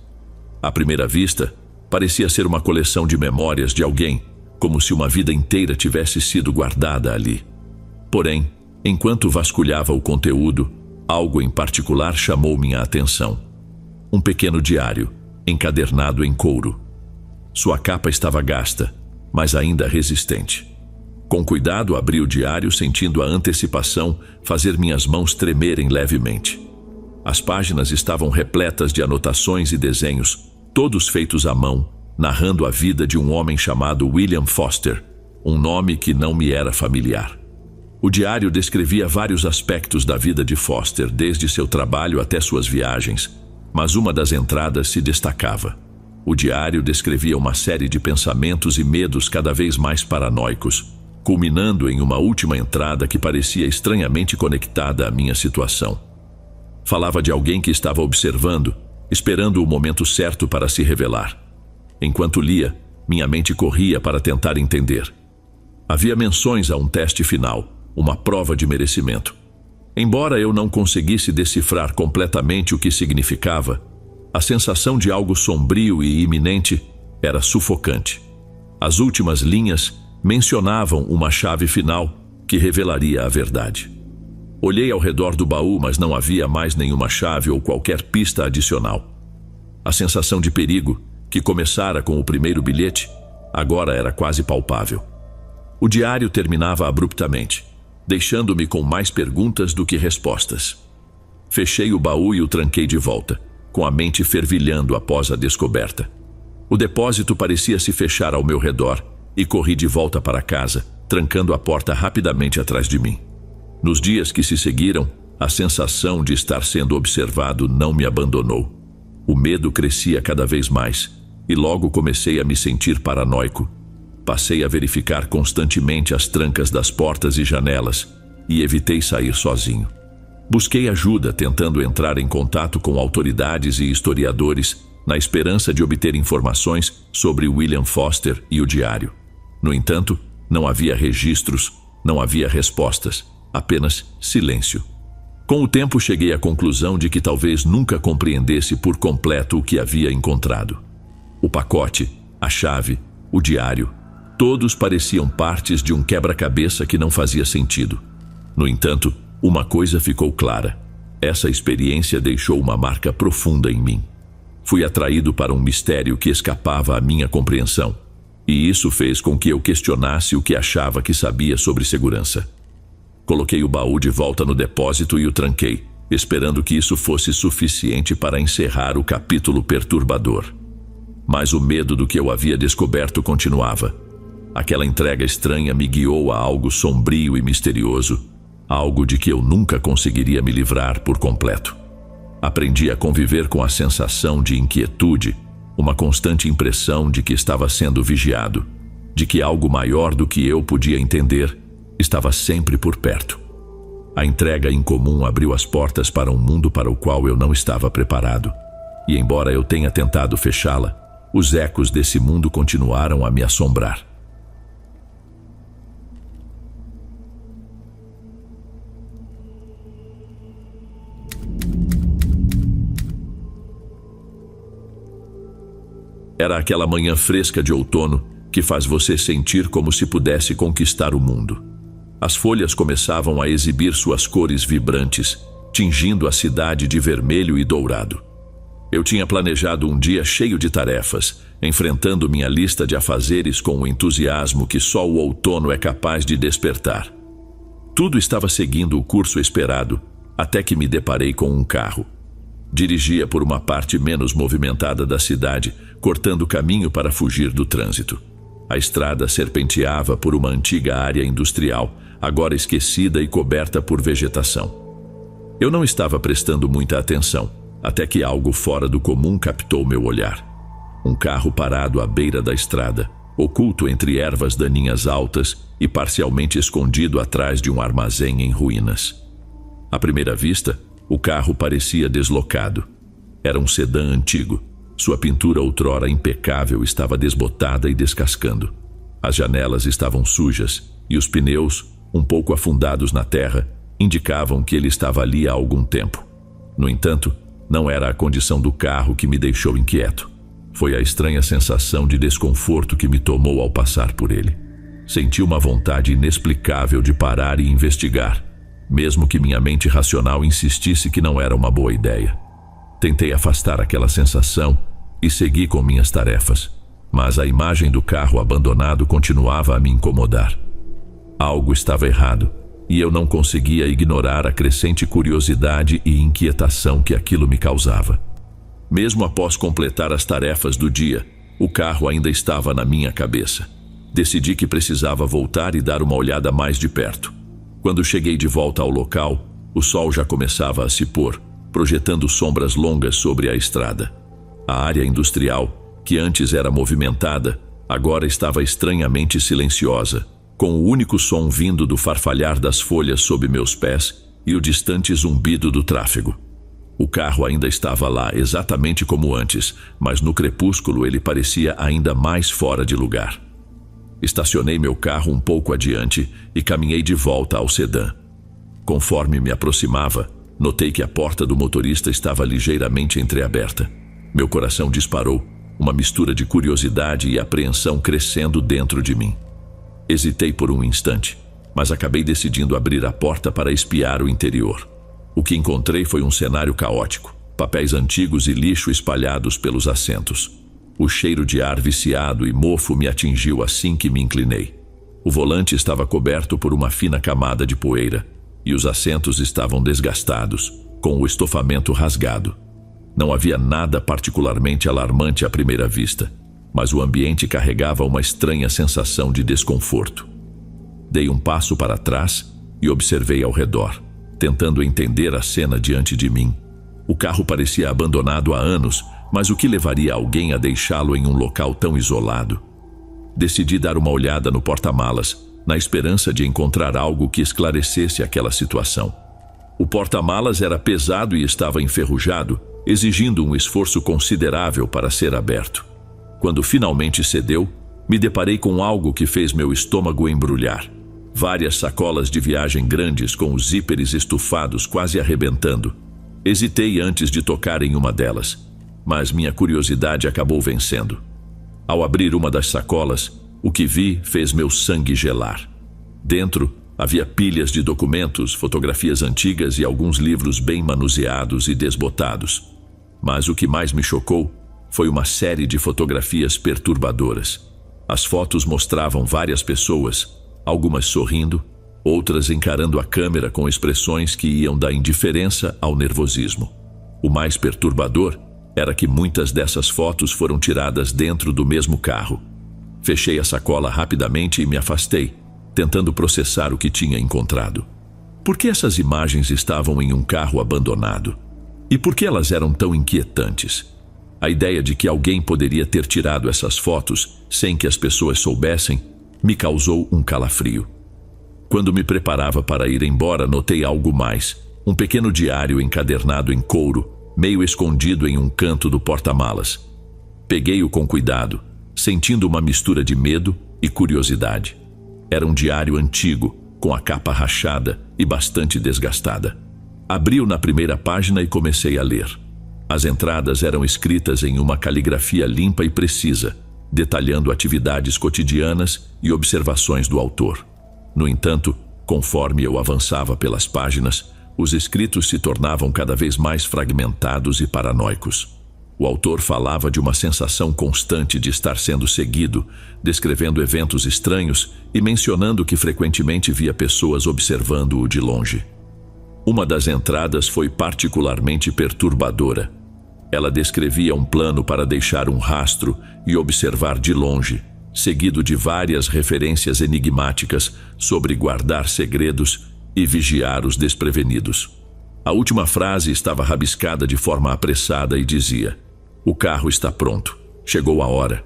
À primeira vista, parecia ser uma coleção de memórias de alguém, como se uma vida inteira tivesse sido guardada ali. Porém, enquanto vasculhava o conteúdo, algo em particular chamou minha atenção. Um pequeno diário, encadernado em couro. Sua capa estava gasta, mas ainda resistente. Com cuidado, abri o diário, sentindo a antecipação fazer minhas mãos tremerem levemente. As páginas estavam repletas de anotações e desenhos, todos feitos à mão, narrando a vida de um homem chamado William Foster, um nome que não me era familiar. O diário descrevia vários aspectos da vida de Foster, desde seu trabalho até suas viagens, mas uma das entradas se destacava. O diário descrevia uma série de pensamentos e medos cada vez mais paranoicos, culminando em uma última entrada que parecia estranhamente conectada à minha situação. Falava de alguém que estava observando, esperando o momento certo para se revelar. Enquanto lia, minha mente corria para tentar entender. Havia menções a um teste final, uma prova de merecimento. Embora eu não conseguisse decifrar completamente o que significava, a sensação de algo sombrio e iminente era sufocante. As últimas linhas mencionavam uma chave final que revelaria a verdade. Olhei ao redor do baú, mas não havia mais nenhuma chave ou qualquer pista adicional. A sensação de perigo, que começara com o primeiro bilhete, agora era quase palpável. O diário terminava abruptamente, deixando-me com mais perguntas do que respostas. Fechei o baú e o tranquei de volta, com a mente fervilhando após a descoberta. O depósito parecia se fechar ao meu redor e corri de volta para casa, trancando a porta rapidamente atrás de mim. Nos dias que se seguiram, A sensação de estar sendo observado não me abandonou. O medo crescia cada vez mais, e logo comecei a me sentir paranoico. Passei a verificar constantemente as trancas das portas e janelas, e evitei sair sozinho. Busquei ajuda tentando entrar em contato com autoridades e historiadores, na esperança de obter informações sobre William Foster e o diário. No entanto, não havia registros, não havia respostas, apenas silêncio. Com o tempo cheguei à conclusão de que talvez nunca compreendesse por completo o que havia encontrado. O pacote, a chave, o diário, todos pareciam partes de um quebra-cabeça que não fazia sentido. No entanto, uma coisa ficou clara: essa experiência deixou uma marca profunda em mim. Fui atraído para um mistério que escapava à minha compreensão, e isso fez com que eu questionasse o que achava que sabia sobre segurança. Coloquei o baú de volta no depósito e o tranquei, esperando que isso fosse suficiente para encerrar o capítulo perturbador. Mas o medo do que eu havia descoberto continuava. Aquela entrega estranha me guiou a algo sombrio e misterioso, algo de que eu nunca conseguiria me livrar por completo. Aprendi a conviver com a sensação de inquietude, uma constante impressão de que estava sendo vigiado, de que algo maior do que eu podia entender estava sempre por perto. A entrega incomum abriu as portas para um mundo para o qual eu não estava preparado, e embora eu tenha tentado fechá-la, os ecos desse mundo continuaram a me assombrar. Era aquela manhã fresca de outono que faz você sentir como se pudesse conquistar o mundo. As folhas começavam a exibir suas cores vibrantes, tingindo a cidade de vermelho e dourado. Eu tinha planejado um dia cheio de tarefas, enfrentando minha lista de afazeres com o entusiasmo que só o outono é capaz de despertar. Tudo estava seguindo o curso esperado, até que me deparei com um carro. Dirigia por uma parte menos movimentada da cidade, cortando caminho para fugir do trânsito. A estrada serpenteava por uma antiga área industrial, agora esquecida e coberta por vegetação. Eu não estava prestando muita atenção, até que algo fora do comum captou meu olhar. Um carro parado à beira da estrada, oculto entre ervas daninhas altas e parcialmente escondido atrás de um armazém em ruínas. À primeira vista, o carro parecia deslocado. Era um sedã antigo. Sua pintura outrora impecável estava desbotada e descascando. As janelas estavam sujas e os pneus, um pouco afundados na terra, indicavam que ele estava ali há algum tempo. No entanto, não era a condição do carro que me deixou inquieto. Foi a estranha sensação de desconforto que me tomou ao passar por ele. Senti uma vontade inexplicável de parar e investigar, mesmo que minha mente racional insistisse que não era uma boa ideia. Tentei afastar aquela sensação e segui com minhas tarefas, mas a imagem do carro abandonado continuava a me incomodar. Algo estava errado, e eu não conseguia ignorar a crescente curiosidade e inquietação que aquilo me causava. Mesmo após completar as tarefas do dia, o carro ainda estava na minha cabeça. Decidi que precisava voltar e dar uma olhada mais de perto. Quando cheguei de volta ao local, o sol já começava a se pôr, projetando sombras longas sobre a estrada. A área industrial, que antes era movimentada, agora estava estranhamente silenciosa, com o único som vindo do farfalhar das folhas sob meus pés e o distante zumbido do tráfego. O carro ainda estava lá exatamente como antes, mas no crepúsculo ele parecia ainda mais fora de lugar. Estacionei meu carro um pouco adiante e caminhei de volta ao sedã. Conforme me aproximava, notei que a porta do motorista estava ligeiramente entreaberta. Meu coração disparou, uma mistura de curiosidade e apreensão crescendo dentro de mim. Hesitei por um instante, mas acabei decidindo abrir a porta para espiar o interior. O que encontrei foi um cenário caótico, papéis antigos e lixo espalhados pelos assentos. O cheiro de ar viciado e mofo me atingiu assim que me inclinei. O volante estava coberto por uma fina camada de poeira, e os assentos estavam desgastados, com o estofamento rasgado. Não havia nada particularmente alarmante à primeira vista, mas o ambiente carregava uma estranha sensação de desconforto. Dei um passo para trás e observei ao redor. tentando entender a cena diante de mim. O carro parecia abandonado há anos, mas o que levaria alguém a deixá-lo em um local tão isolado? Decidi dar uma olhada no porta-malas, na esperança de encontrar algo que esclarecesse aquela situação. O porta-malas era pesado e estava enferrujado, exigindo um esforço considerável para ser aberto. Quando finalmente cedeu, me deparei com algo que fez meu estômago embrulhar. Várias sacolas de viagem grandes com os zíperes estufados quase arrebentando. Hesitei antes de tocar em uma delas, mas minha curiosidade acabou vencendo. Ao abrir uma das sacolas, o que vi fez meu sangue gelar. Dentro, havia pilhas de documentos, fotografias antigas e alguns livros bem manuseados e desbotados. Mas o que mais me chocou foi uma série de fotografias perturbadoras. As fotos mostravam várias pessoas, algumas sorrindo, outras encarando a câmera com expressões que iam da indiferença ao nervosismo. O mais perturbador era que muitas dessas fotos foram tiradas dentro do mesmo carro. Fechei a sacola rapidamente e me afastei, tentando processar o que tinha encontrado. Por que essas imagens estavam em um carro abandonado? E por que elas eram tão inquietantes? A ideia de que alguém poderia ter tirado essas fotos sem que as pessoas soubessem me causou um calafrio. Quando me preparava para ir embora, notei algo mais: um pequeno diário encadernado em couro, meio escondido em um canto do porta-malas. Peguei-o com cuidado, sentindo uma mistura de medo e curiosidade. Era um diário antigo, com a capa rachada e bastante desgastada. Abri-o na primeira página e comecei a ler. As entradas eram escritas em uma caligrafia limpa e precisa, detalhando atividades cotidianas e observações do autor. No entanto, conforme eu avançava pelas páginas, os escritos se tornavam cada vez mais fragmentados e paranoicos. O autor falava de uma sensação constante de estar sendo seguido, descrevendo eventos estranhos e mencionando que frequentemente via pessoas observando-o de longe. Uma das entradas foi particularmente perturbadora. Ela descrevia um plano para deixar um rastro e observar de longe, seguido de várias referências enigmáticas sobre guardar segredos e vigiar os desprevenidos. A última frase estava rabiscada de forma apressada e dizia: "O carro está pronto. Chegou a hora."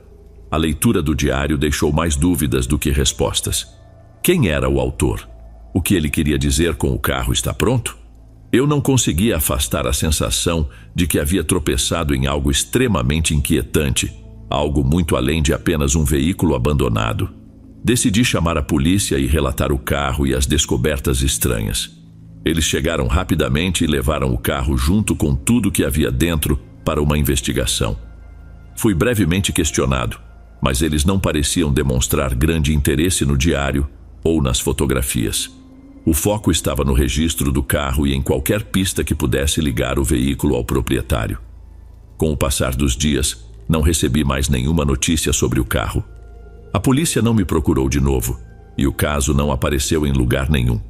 A leitura do diário deixou mais dúvidas do que respostas. Quem era o autor? O que ele queria dizer com "o carro está pronto"? Eu não conseguia afastar a sensação de que havia tropeçado em algo extremamente inquietante, algo muito além de apenas um veículo abandonado. Decidi chamar a polícia e relatar o carro e as descobertas estranhas. Eles chegaram rapidamente e levaram o carro junto com tudo que havia dentro para uma investigação. Fui brevemente questionado, mas eles não pareciam demonstrar grande interesse no diário ou nas fotografias. O foco estava no registro do carro e em qualquer pista que pudesse ligar o veículo ao proprietário. Com o passar dos dias, não recebi mais nenhuma notícia sobre o carro. A polícia não me procurou de novo, e o caso não apareceu em lugar nenhum.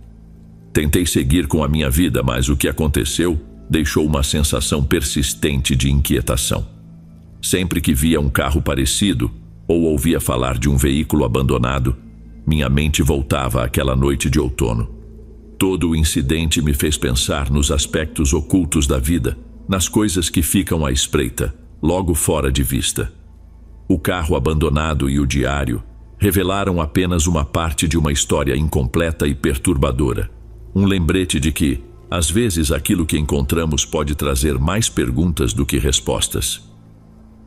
Tentei seguir com a minha vida, mas o que aconteceu deixou uma sensação persistente de inquietação. Sempre que via um carro parecido, ou ouvia falar de um veículo abandonado, minha mente voltava àquela noite de outono. Todo o incidente me fez pensar nos aspectos ocultos da vida, nas coisas que ficam à espreita, logo fora de vista. O carro abandonado e o diário revelaram apenas uma parte de uma história incompleta e perturbadora. Um lembrete de que, às vezes, aquilo que encontramos pode trazer mais perguntas do que respostas.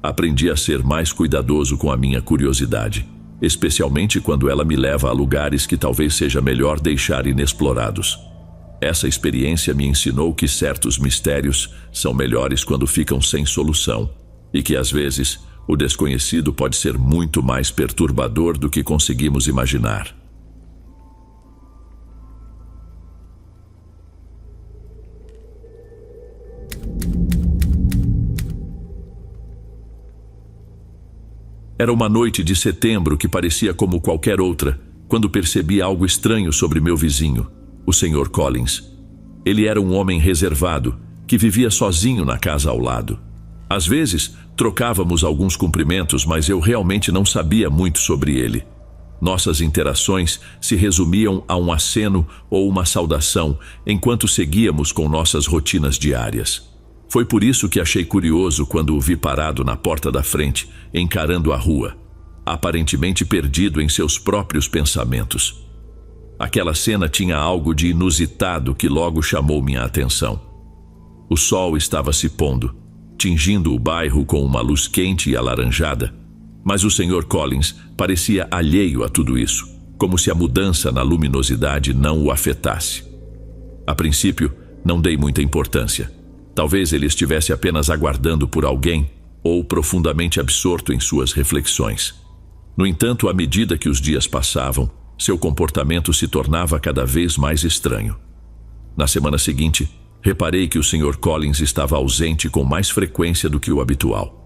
Aprendi a ser mais cuidadoso com a minha curiosidade, especialmente quando ela me leva a lugares que talvez seja melhor deixar inexplorados. Essa experiência me ensinou que certos mistérios são melhores quando ficam sem solução, e que, às vezes, o desconhecido pode ser muito mais perturbador do que conseguimos imaginar. Era uma noite de setembro que parecia como qualquer outra, quando percebi algo estranho sobre meu vizinho, o Sr. Collins. Ele era um homem reservado, que vivia sozinho na casa ao lado. Às vezes, trocávamos alguns cumprimentos, mas eu realmente não sabia muito sobre ele. Nossas interações se resumiam a um aceno ou uma saudação enquanto seguíamos com nossas rotinas diárias. Foi por isso que achei curioso quando o vi parado na porta da frente, encarando a rua, aparentemente perdido em seus próprios pensamentos. Aquela cena tinha algo de inusitado que logo chamou minha atenção. O sol estava se pondo, tingindo o bairro com uma luz quente e alaranjada, mas o Sr. Collins parecia alheio a tudo isso, como se a mudança na luminosidade não o afetasse. A princípio, não dei muita importância. Talvez ele estivesse apenas aguardando por alguém ou profundamente absorto em suas reflexões. No entanto, à medida que os dias passavam, seu comportamento se tornava cada vez mais estranho. Na semana seguinte, reparei que o Sr. Collins estava ausente com mais frequência do que o habitual.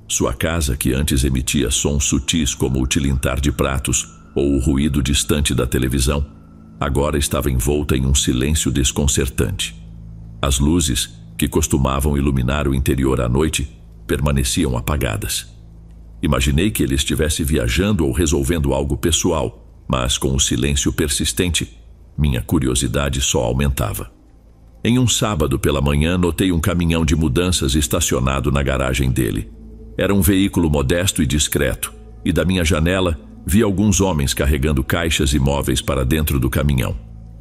Sua casa, que antes emitia sons sutis como o tilintar de pratos ou o ruído distante da televisão, agora estava envolta em um silêncio desconcertante. As luzes, que costumavam iluminar o interior à noite, permaneciam apagadas. Imaginei que ele estivesse viajando ou resolvendo algo pessoal, mas com o silêncio persistente, minha curiosidade só aumentava. Em um sábado pela manhã, notei um caminhão de mudanças estacionado na garagem dele. Era um veículo modesto e discreto, e da minha janela vi alguns homens carregando caixas e móveis para dentro do caminhão.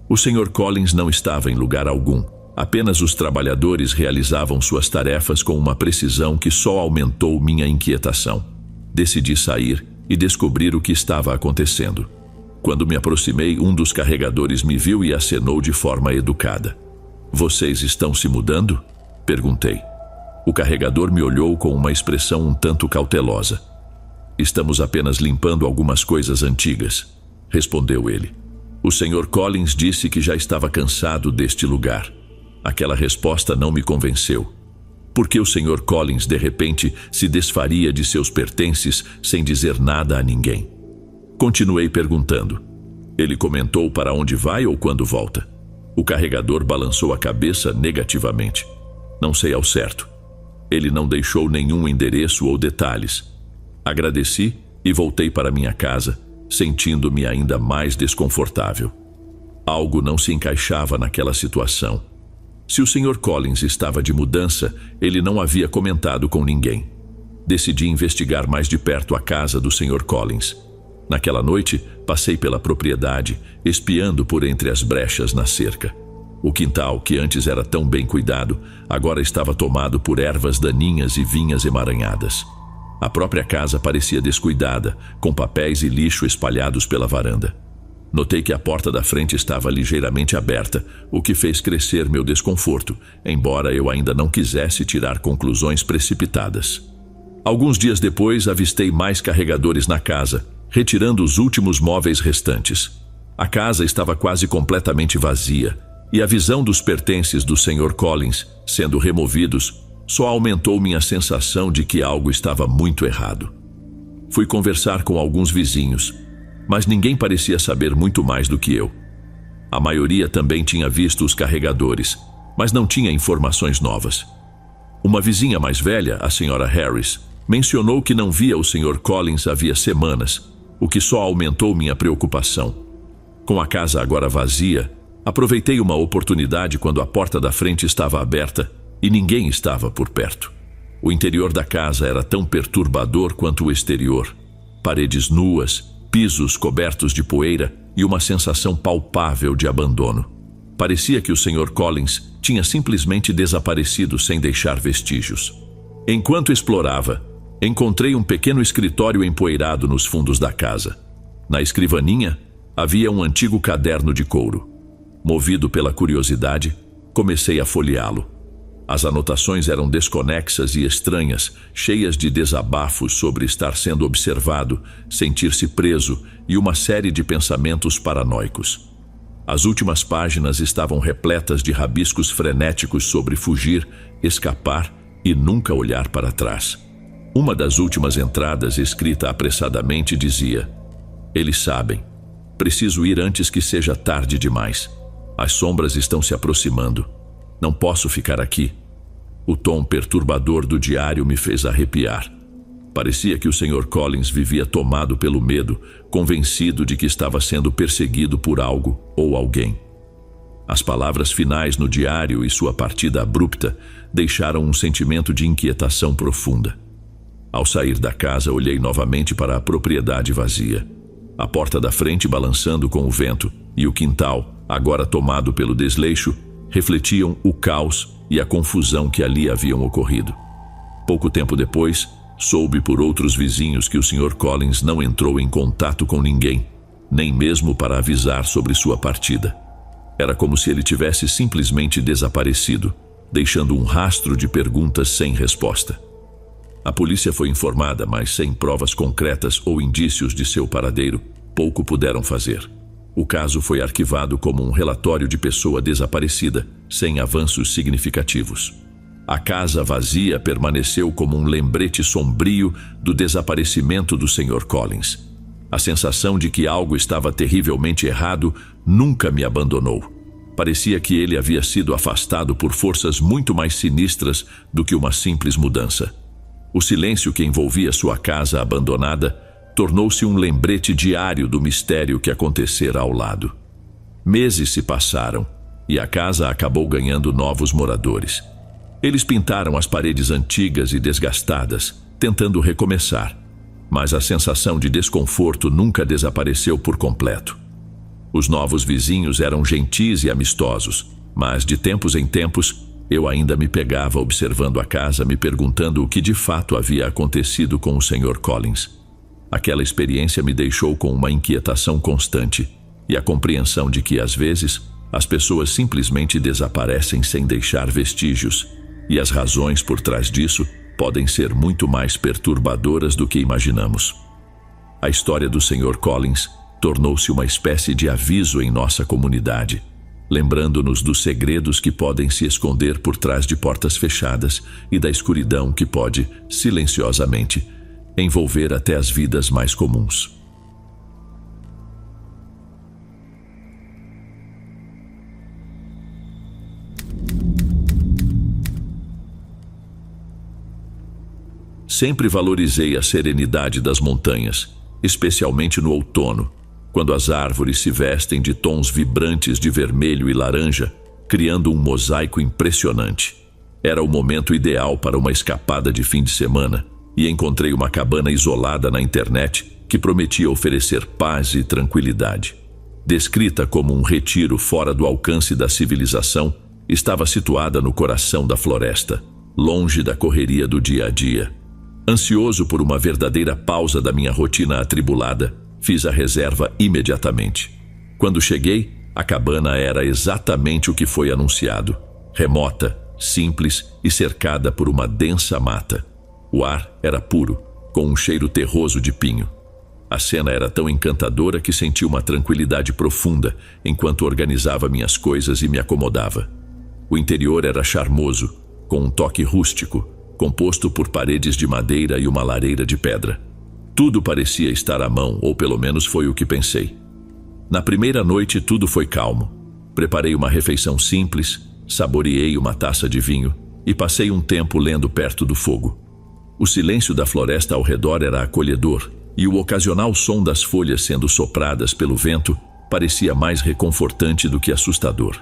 O Sr. Collins não estava em lugar algum. Apenas os trabalhadores realizavam suas tarefas com uma precisão que só aumentou minha inquietação. Decidi sair e descobrir o que estava acontecendo. Quando me aproximei, um dos carregadores me viu e acenou de forma educada. "Vocês estão se mudando?" perguntei. O carregador me olhou com uma expressão um tanto cautelosa. "Estamos apenas limpando algumas coisas antigas", respondeu ele. O Sr. Collins disse que já estava cansado deste lugar. Aquela resposta não me convenceu. Por que o Sr. Collins de repente se desfaria de seus pertences sem dizer nada a ninguém? Continuei perguntando. Ele comentou para onde vai ou quando volta. O carregador balançou a cabeça negativamente. "Não sei ao certo." Ele não deixou nenhum endereço ou detalhes. Agradeci e voltei para minha casa, sentindo-me ainda mais desconfortável. Algo não se encaixava naquela situação. Se o Sr. Collins estava de mudança, ele não havia comentado com ninguém. Decidi investigar mais de perto a casa do Sr. Collins. Naquela noite, passei pela propriedade, espiando por entre as brechas na cerca. O quintal, que antes era tão bem cuidado, agora estava tomado por ervas daninhas e vinhas emaranhadas. A própria casa parecia descuidada, com papéis e lixo espalhados pela varanda. Notei que a porta da frente estava ligeiramente aberta, o que fez crescer meu desconforto, embora eu ainda não quisesse tirar conclusões precipitadas. Alguns dias depois, avistei mais carregadores na casa, retirando os últimos móveis restantes. A casa estava quase completamente vazia, e a visão dos pertences do Sr. Collins sendo removidos só aumentou minha sensação de que algo estava muito errado. Fui conversar com alguns vizinhos, mas ninguém parecia saber muito mais do que eu. A maioria também tinha visto os carregadores, mas não tinha informações novas. Uma vizinha mais velha, a Sra. Harris, mencionou que não via o Sr. Collins havia semanas, o que só aumentou minha preocupação. Com a casa agora vazia, aproveitei uma oportunidade quando a porta da frente estava aberta e ninguém estava por perto. O interior da casa era tão perturbador quanto o exterior. Paredes nuas, pisos cobertos de poeira e uma sensação palpável de abandono. Parecia que o Sr. Collins tinha simplesmente desaparecido sem deixar vestígios. Enquanto explorava, encontrei um pequeno escritório empoeirado nos fundos da casa. Na escrivaninha, havia um antigo caderno de couro. Movido pela curiosidade, comecei a folheá-lo. As anotações eram desconexas e estranhas, cheias de desabafos sobre estar sendo observado, sentir-se preso e uma série de pensamentos paranoicos. As últimas páginas estavam repletas de rabiscos frenéticos sobre fugir, escapar e nunca olhar para trás. Uma das últimas entradas, escrita apressadamente, dizia: "Eles sabem. Preciso ir antes que seja tarde demais. As sombras estão se aproximando. Não posso ficar aqui." O tom perturbador do diário me fez arrepiar. Parecia que o Sr. Collins vivia tomado pelo medo, convencido de que estava sendo perseguido por algo ou alguém. As palavras finais no diário e sua partida abrupta deixaram um sentimento de inquietação profunda. Ao sair da casa, olhei novamente para a propriedade vazia. A porta da frente balançando com o vento e o quintal, agora tomado pelo desleixo, refletiam o caos e a confusão que ali haviam ocorrido. Pouco tempo depois, soube por outros vizinhos que o Sr. Collins não entrou em contato com ninguém, nem mesmo para avisar sobre sua partida. Era como se ele tivesse simplesmente desaparecido, deixando um rastro de perguntas sem resposta. A polícia foi informada, mas sem provas concretas ou indícios de seu paradeiro, pouco puderam fazer. O caso foi arquivado como um relatório de pessoa desaparecida, sem avanços significativos. A casa vazia permaneceu como um lembrete sombrio do desaparecimento do Sr. Collins. A sensação de que algo estava terrivelmente errado nunca me abandonou. Parecia que ele havia sido afastado por forças muito mais sinistras do que uma simples mudança. O silêncio que envolvia sua casa abandonada tornou-se um lembrete diário do mistério que acontecera ao lado. Meses se passaram e a casa acabou ganhando novos moradores. Eles pintaram as paredes antigas e desgastadas, tentando recomeçar, mas a sensação de desconforto nunca desapareceu por completo. Os novos vizinhos eram gentis e amistosos, mas de tempos em tempos eu ainda me pegava observando a casa, me perguntando o que de fato havia acontecido com o Sr. Collins. Aquela experiência me deixou com uma inquietação constante e a compreensão de que, às vezes, as pessoas simplesmente desaparecem sem deixar vestígios, e as razões por trás disso podem ser muito mais perturbadoras do que imaginamos. A história do Sr. Collins tornou-se uma espécie de aviso em nossa comunidade, lembrando-nos dos segredos que podem se esconder por trás de portas fechadas e da escuridão que pode, silenciosamente, envolver até as vidas mais comuns. Sempre valorizei a serenidade das montanhas, especialmente no outono, quando as árvores se vestem de tons vibrantes de vermelho e laranja, criando um mosaico impressionante. Era o momento ideal para uma escapada de fim de semana, e encontrei uma cabana isolada na internet que prometia oferecer paz e tranquilidade. Descrita como um retiro fora do alcance da civilização, estava situada no coração da floresta, longe da correria do dia a dia. Ansioso por uma verdadeira pausa da minha rotina atribulada, fiz a reserva imediatamente. Quando cheguei, a cabana era exatamente o que foi anunciado: remota, simples e cercada por uma densa mata. O ar era puro, com um cheiro terroso de pinho. A cena era tão encantadora que senti uma tranquilidade profunda enquanto organizava minhas coisas e me acomodava. O interior era charmoso, com um toque rústico, composto por paredes de madeira e uma lareira de pedra. Tudo parecia estar à mão, ou pelo menos foi o que pensei. Na primeira noite tudo foi calmo. Preparei uma refeição simples, saboreei uma taça de vinho e passei um tempo lendo perto do fogo. O silêncio da floresta ao redor era acolhedor, e o ocasional som das folhas sendo sopradas pelo vento parecia mais reconfortante do que assustador.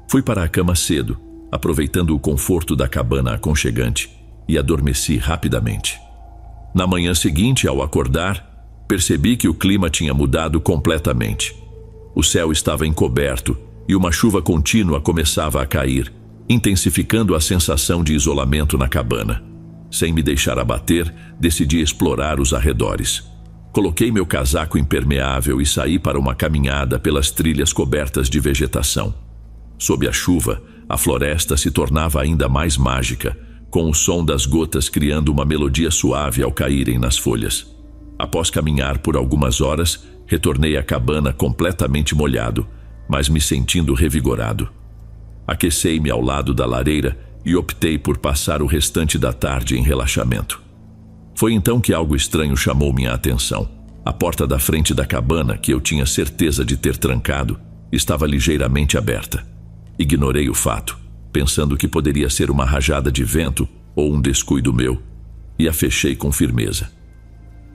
Fui para a cama cedo, aproveitando o conforto da cabana aconchegante, e adormeci rapidamente. Na manhã seguinte, ao acordar, percebi que o clima tinha mudado completamente. O céu estava encoberto e uma chuva contínua começava a cair, intensificando a sensação de isolamento na cabana. Sem me deixar abater, decidi explorar os arredores. Coloquei meu casaco impermeável e saí para uma caminhada pelas trilhas cobertas de vegetação. Sob a chuva, a floresta se tornava ainda mais mágica, com o som das gotas criando uma melodia suave ao caírem nas folhas. Após caminhar por algumas horas, retornei à cabana completamente molhado, mas me sentindo revigorado. Aquecei-me ao lado da lareira e optei por passar o restante da tarde em relaxamento. Foi então que algo estranho chamou minha atenção. A porta da frente da cabana, que eu tinha certeza de ter trancado, estava ligeiramente aberta. Ignorei o fato, pensando que poderia ser uma rajada de vento ou um descuido meu. e a fechei com firmeza.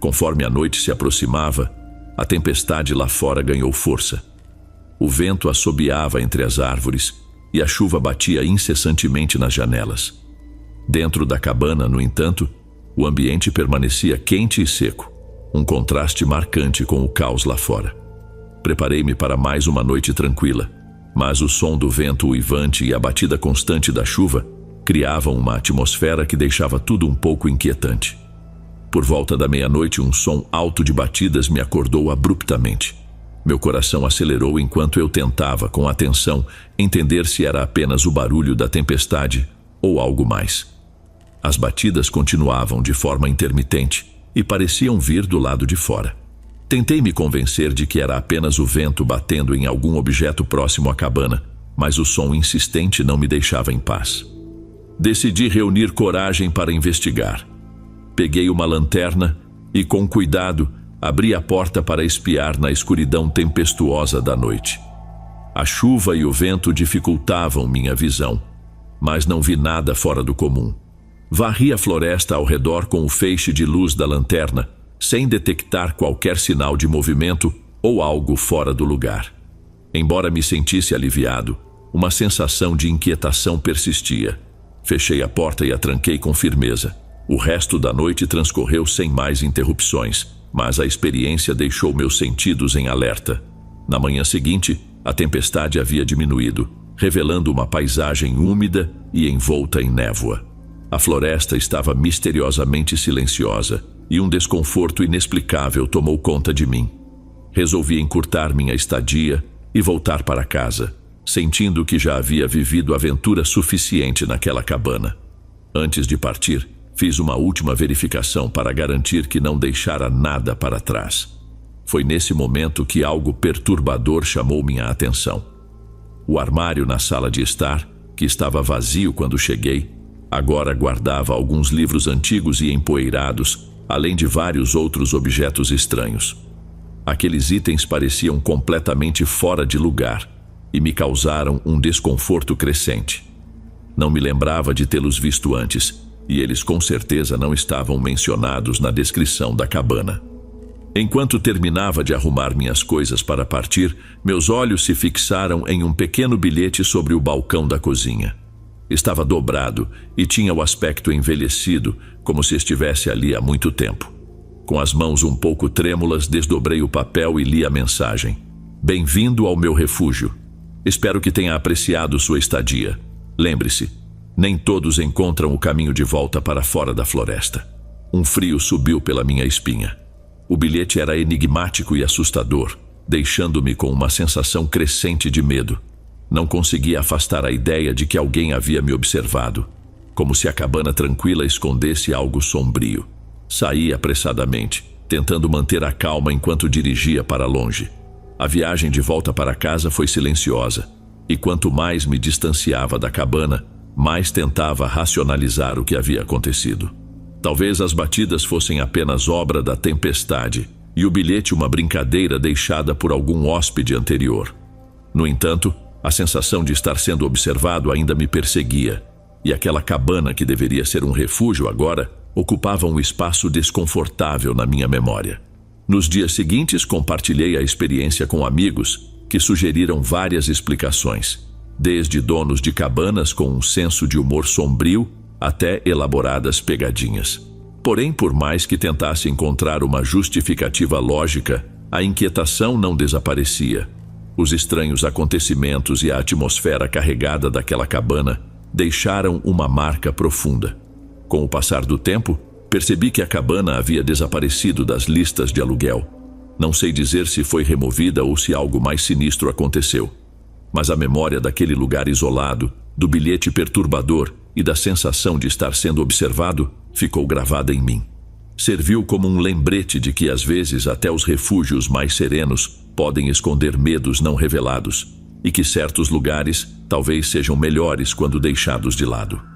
Conforme a noite se aproximava, a tempestade lá fora ganhou força. O vento assobiava entre as árvores e a chuva batia incessantemente nas janelas. Dentro da cabana, no entanto, o ambiente permanecia quente e seco, um contraste marcante com o caos lá fora. Preparei-me para mais uma noite tranquila, mas o som do vento uivante e a batida constante da chuva criavam uma atmosfera que deixava tudo um pouco inquietante. Por volta da meia-noite, um som alto de batidas me acordou abruptamente. Meu coração acelerou enquanto eu tentava, com atenção, entender se era apenas o barulho da tempestade ou algo mais. As batidas continuavam de forma intermitente e pareciam vir do lado de fora. Tentei me convencer de que era apenas o vento batendo em algum objeto próximo à cabana, mas o som insistente não me deixava em paz. Decidi reunir coragem para investigar. Peguei uma lanterna e, com cuidado, abri a porta para espiar na escuridão tempestuosa da noite. A chuva e o vento dificultavam minha visão, mas não vi nada fora do comum. Varri a floresta ao redor com o feixe de luz da lanterna, sem detectar qualquer sinal de movimento ou algo fora do lugar. Embora me sentisse aliviado, uma sensação de inquietação persistia. Fechei a porta e a tranquei com firmeza. O resto da noite transcorreu sem mais interrupções, mas a experiência deixou meus sentidos em alerta. Na manhã seguinte, a tempestade havia diminuído, revelando uma paisagem úmida e envolta em névoa. A floresta estava misteriosamente silenciosa e um desconforto inexplicável tomou conta de mim. Resolvi encurtar minha estadia e voltar para casa, sentindo que já havia vivido aventura suficiente naquela cabana. Antes de partir, fiz uma última verificação para garantir que não deixara nada para trás. Foi nesse momento que algo perturbador chamou minha atenção. O armário na sala de estar, que estava vazio quando cheguei, agora guardava alguns livros antigos e empoeirados, além de vários outros objetos estranhos. Aqueles itens pareciam completamente fora de lugar e me causaram um desconforto crescente. Não me lembrava de tê-los visto antes, e eles com certeza não estavam mencionados na descrição da cabana. Enquanto terminava de arrumar minhas coisas para partir, meus olhos se fixaram em um pequeno bilhete sobre o balcão da cozinha. Estava dobrado e tinha o aspecto envelhecido, como se estivesse ali há muito tempo. Com as mãos um pouco trêmulas, desdobrei o papel e li a mensagem. Bem-vindo ao meu refúgio. Espero que tenha apreciado sua estadia. Lembre-se, nem todos encontram o caminho de volta para fora da floresta. Um frio subiu pela minha espinha. O bilhete era enigmático e assustador, deixando-me com uma sensação crescente de medo. Não conseguia afastar a ideia de que alguém havia me observado, como se a cabana tranquila escondesse algo sombrio. Saí apressadamente, tentando manter a calma enquanto dirigia para longe. A viagem de volta para casa foi silenciosa, e quanto mais me distanciava da cabana, mais tentava racionalizar o que havia acontecido. Talvez as batidas fossem apenas obra da tempestade e o bilhete uma brincadeira deixada por algum hóspede anterior. No entanto, a sensação de estar sendo observado ainda me perseguia, e aquela cabana que deveria ser um refúgio agora ocupava um espaço desconfortável na minha memória. Nos dias seguintes, compartilhei a experiência com amigos que sugeriram várias explicações, desde donos de cabanas com um senso de humor sombrio até elaboradas pegadinhas. Porém, por mais que tentasse encontrar uma justificativa lógica, a inquietação não desaparecia. Os estranhos acontecimentos e a atmosfera carregada daquela cabana deixaram uma marca profunda. Com o passar do tempo, percebi que a cabana havia desaparecido das listas de aluguel. Não sei dizer se foi removida ou se algo mais sinistro aconteceu, mas a memória daquele lugar isolado, do bilhete perturbador e da sensação de estar sendo observado ficou gravada em mim. Serviu como um lembrete de que às vezes até os refúgios mais serenos podem esconder medos não revelados e que certos lugares talvez sejam melhores quando deixados de lado.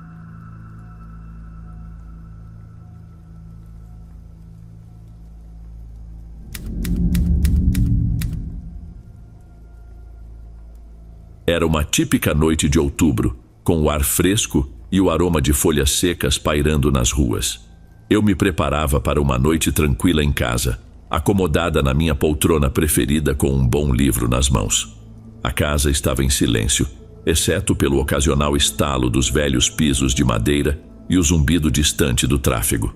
Era uma típica noite de outubro, com o ar fresco e o aroma de folhas secas pairando nas ruas. Eu me preparava para uma noite tranquila em casa, acomodada na minha poltrona preferida com um bom livro nas mãos. A casa estava em silêncio, exceto pelo ocasional estalo dos velhos pisos de madeira e o zumbido distante do tráfego.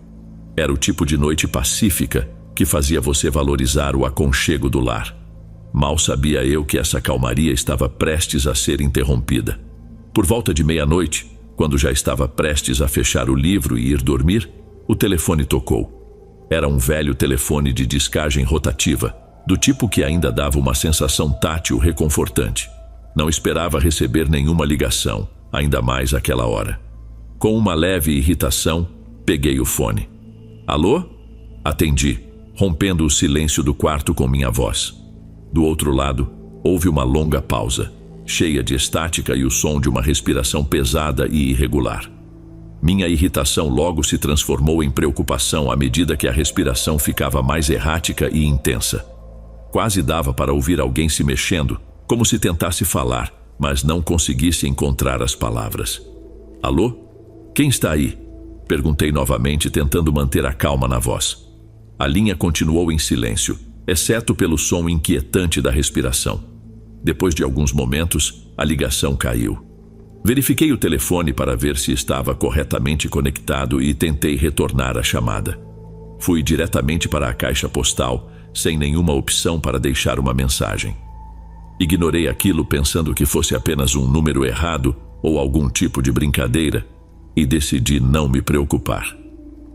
Era o tipo de noite pacífica que fazia você valorizar o aconchego do lar. Mal sabia eu que essa calmaria estava prestes a ser interrompida. Por volta de meia-noite, quando já estava prestes a fechar o livro e ir dormir, o telefone tocou. Era um velho telefone de discagem rotativa, do tipo que ainda dava uma sensação tátil reconfortante. Não esperava receber nenhuma ligação, ainda mais àquela hora. Com uma leve irritação, peguei o fone. Alô? Atendi, rompendo o silêncio do quarto com minha voz. Do outro lado, houve uma longa pausa, cheia de estática e o som de uma respiração pesada e irregular. Minha irritação logo se transformou em preocupação à medida que a respiração ficava mais errática e intensa. Quase dava para ouvir alguém se mexendo, como se tentasse falar, mas não conseguisse encontrar as palavras. Alô? Quem está aí? Perguntei novamente, tentando manter a calma na voz. A linha continuou em silêncio, exceto pelo som inquietante da respiração. Depois de alguns momentos, a ligação caiu. Verifiquei o telefone para ver se estava corretamente conectado e tentei retornar a chamada. Fui diretamente para a caixa postal, sem nenhuma opção para deixar uma mensagem. Ignorei aquilo pensando que fosse apenas um número errado ou algum tipo de brincadeira e decidi não me preocupar.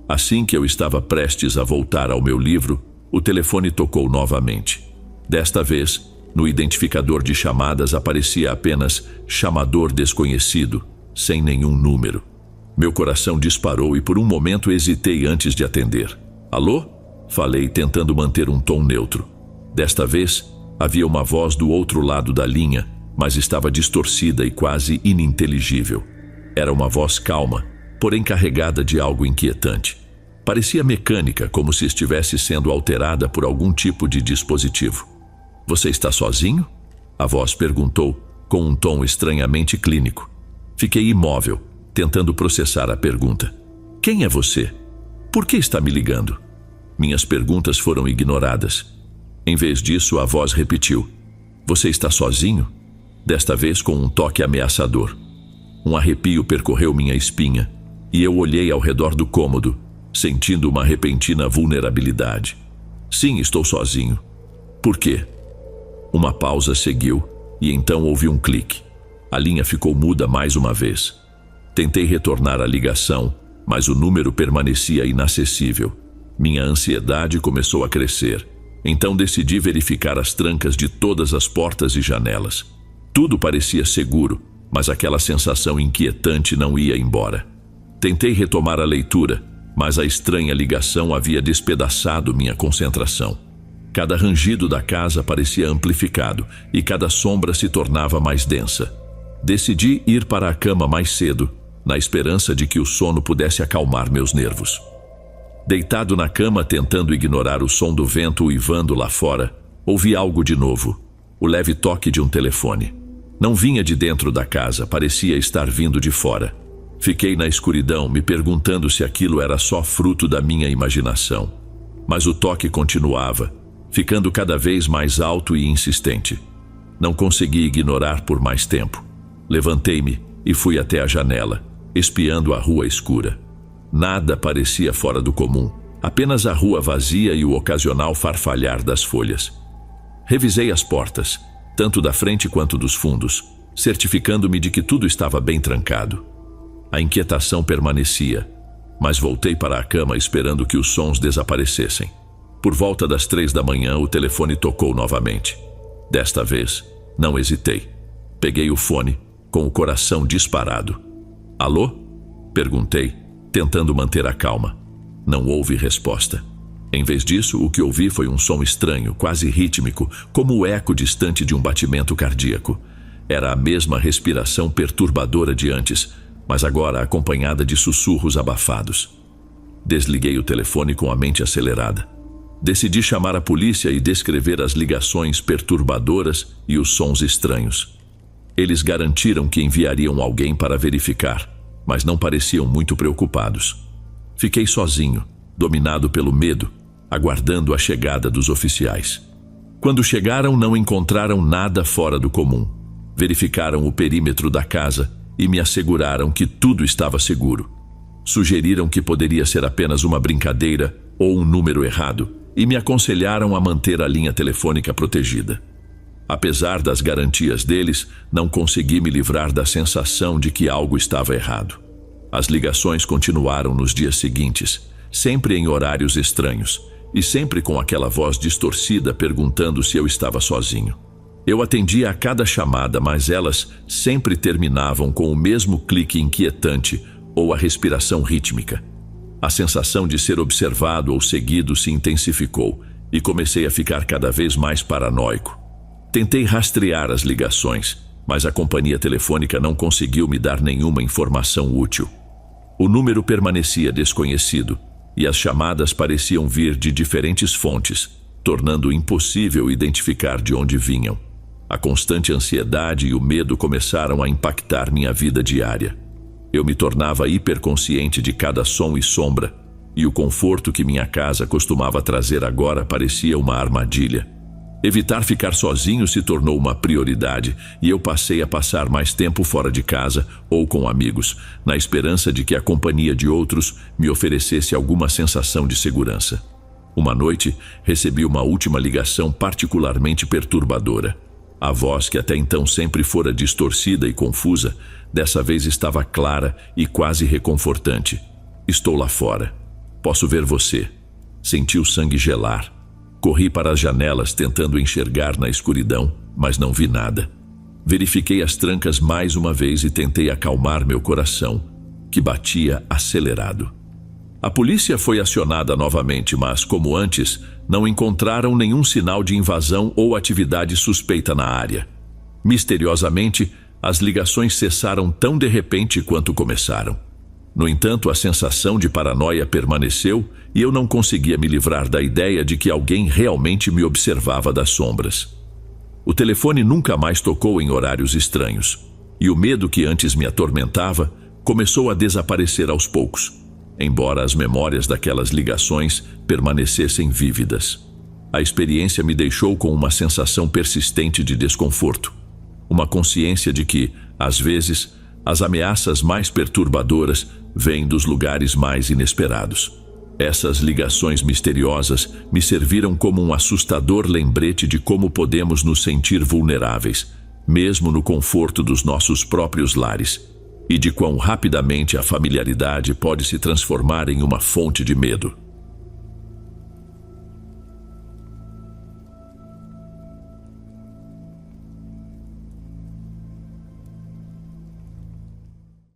Assim que eu estava prestes a voltar ao meu livro, o telefone tocou novamente. Desta vez, no identificador de chamadas aparecia apenas chamador desconhecido, sem nenhum número. Meu coração disparou e por um momento hesitei antes de atender. Alô? Falei, tentando manter um tom neutro. Desta vez, havia uma voz do outro lado da linha, mas estava distorcida e quase ininteligível. Era uma voz calma, porém carregada de algo inquietante. Parecia mecânica, como se estivesse sendo alterada por algum tipo de dispositivo. Você está sozinho? A voz perguntou, com um tom estranhamente clínico. Fiquei imóvel, tentando processar a pergunta. Quem é você? Por que está me ligando? Minhas perguntas foram ignoradas. Em vez disso, a voz repetiu. Você está sozinho? Desta vez com um toque ameaçador. Um arrepio percorreu minha espinha, e eu olhei ao redor do cômodo, sentindo uma repentina vulnerabilidade. Sim, estou sozinho. Por quê? Uma pausa seguiu, e então houve um clique. A linha ficou muda mais uma vez. Tentei retornar a ligação, mas o número permanecia inacessível. Minha ansiedade começou a crescer. Então decidi verificar as trancas de todas as portas e janelas. Tudo parecia seguro, mas aquela sensação inquietante não ia embora. Tentei retomar a leitura, mas a estranha ligação havia despedaçado minha concentração. Cada rangido da casa parecia amplificado e cada sombra se tornava mais densa. Decidi ir para a cama mais cedo, na esperança de que o sono pudesse acalmar meus nervos. Deitado na cama, tentando ignorar o som do vento uivando lá fora, ouvi algo de novo, o leve toque de um telefone. Não vinha de dentro da casa, parecia estar vindo de fora. Fiquei na escuridão, me perguntando se aquilo era só fruto da minha imaginação. Mas o toque continuava, ficando cada vez mais alto e insistente. Não consegui ignorar por mais tempo. Levantei-me e fui até a janela, espiando a rua escura. Nada parecia fora do comum, apenas a rua vazia e o ocasional farfalhar das folhas. Revisei as portas, tanto da frente quanto dos fundos, certificando-me de que tudo estava bem trancado. A inquietação permanecia, mas voltei para a cama esperando que os sons desaparecessem. Por volta das 3 da manhã, o telefone tocou novamente. Desta vez, não hesitei. Peguei o fone, com o coração disparado. Alô? Perguntei, tentando manter a calma. Não houve resposta. Em vez disso, o que ouvi foi um som estranho, quase rítmico, como o eco distante de um batimento cardíaco. Era a mesma respiração perturbadora de antes, mas agora acompanhada de sussurros abafados. Desliguei o telefone com a mente acelerada. Decidi chamar a polícia e descrever as ligações perturbadoras e os sons estranhos. Eles garantiram que enviariam alguém para verificar, mas não pareciam muito preocupados. Fiquei sozinho, dominado pelo medo, aguardando a chegada dos oficiais. Quando chegaram, não encontraram nada fora do comum. Verificaram o perímetro da casa e me asseguraram que tudo estava seguro. Sugeriram que poderia ser apenas uma brincadeira ou um número errado e me aconselharam a manter a linha telefônica protegida. Apesar das garantias deles, não consegui me livrar da sensação de que algo estava errado. As ligações continuaram nos dias seguintes, sempre em horários estranhos, e sempre com aquela voz distorcida perguntando se eu estava sozinho. Eu atendia a cada chamada, mas elas sempre terminavam com o mesmo clique inquietante ou a respiração rítmica. A sensação de ser observado ou seguido se intensificou e comecei a ficar cada vez mais paranoico. Tentei rastrear as ligações, mas a companhia telefônica não conseguiu me dar nenhuma informação útil. O número permanecia desconhecido e as chamadas pareciam vir de diferentes fontes, tornando impossível identificar de onde vinham. A constante ansiedade e o medo começaram a impactar minha vida diária. Eu me tornava hiperconsciente de cada som e sombra, e o conforto que minha casa costumava trazer agora parecia uma armadilha. Evitar ficar sozinho se tornou uma prioridade e eu passei a passar mais tempo fora de casa ou com amigos, na esperança de que a companhia de outros me oferecesse alguma sensação de segurança. Uma noite, recebi uma última ligação particularmente perturbadora. A voz, que até então sempre fora distorcida e confusa, dessa vez estava clara e quase reconfortante. Estou lá fora. Posso ver você. Senti o sangue gelar. Corri para as janelas tentando enxergar na escuridão, mas não vi nada. Verifiquei as trancas mais uma vez e tentei acalmar meu coração, que batia acelerado. A polícia foi acionada novamente, mas, como antes, não encontraram nenhum sinal de invasão ou atividade suspeita na área. Misteriosamente, as ligações cessaram tão de repente quanto começaram. No entanto, a sensação de paranoia permaneceu e eu não conseguia me livrar da ideia de que alguém realmente me observava das sombras. O telefone nunca mais tocou em horários estranhos, e o medo que antes me atormentava começou a desaparecer aos poucos, embora as memórias daquelas ligações permanecessem vívidas. A experiência me deixou com uma sensação persistente de desconforto, uma consciência de que, às vezes, as ameaças mais perturbadoras vêm dos lugares mais inesperados. Essas ligações misteriosas me serviram como um assustador lembrete de como podemos nos sentir vulneráveis, mesmo no conforto dos nossos próprios lares, e de quão rapidamente a familiaridade pode se transformar em uma fonte de medo.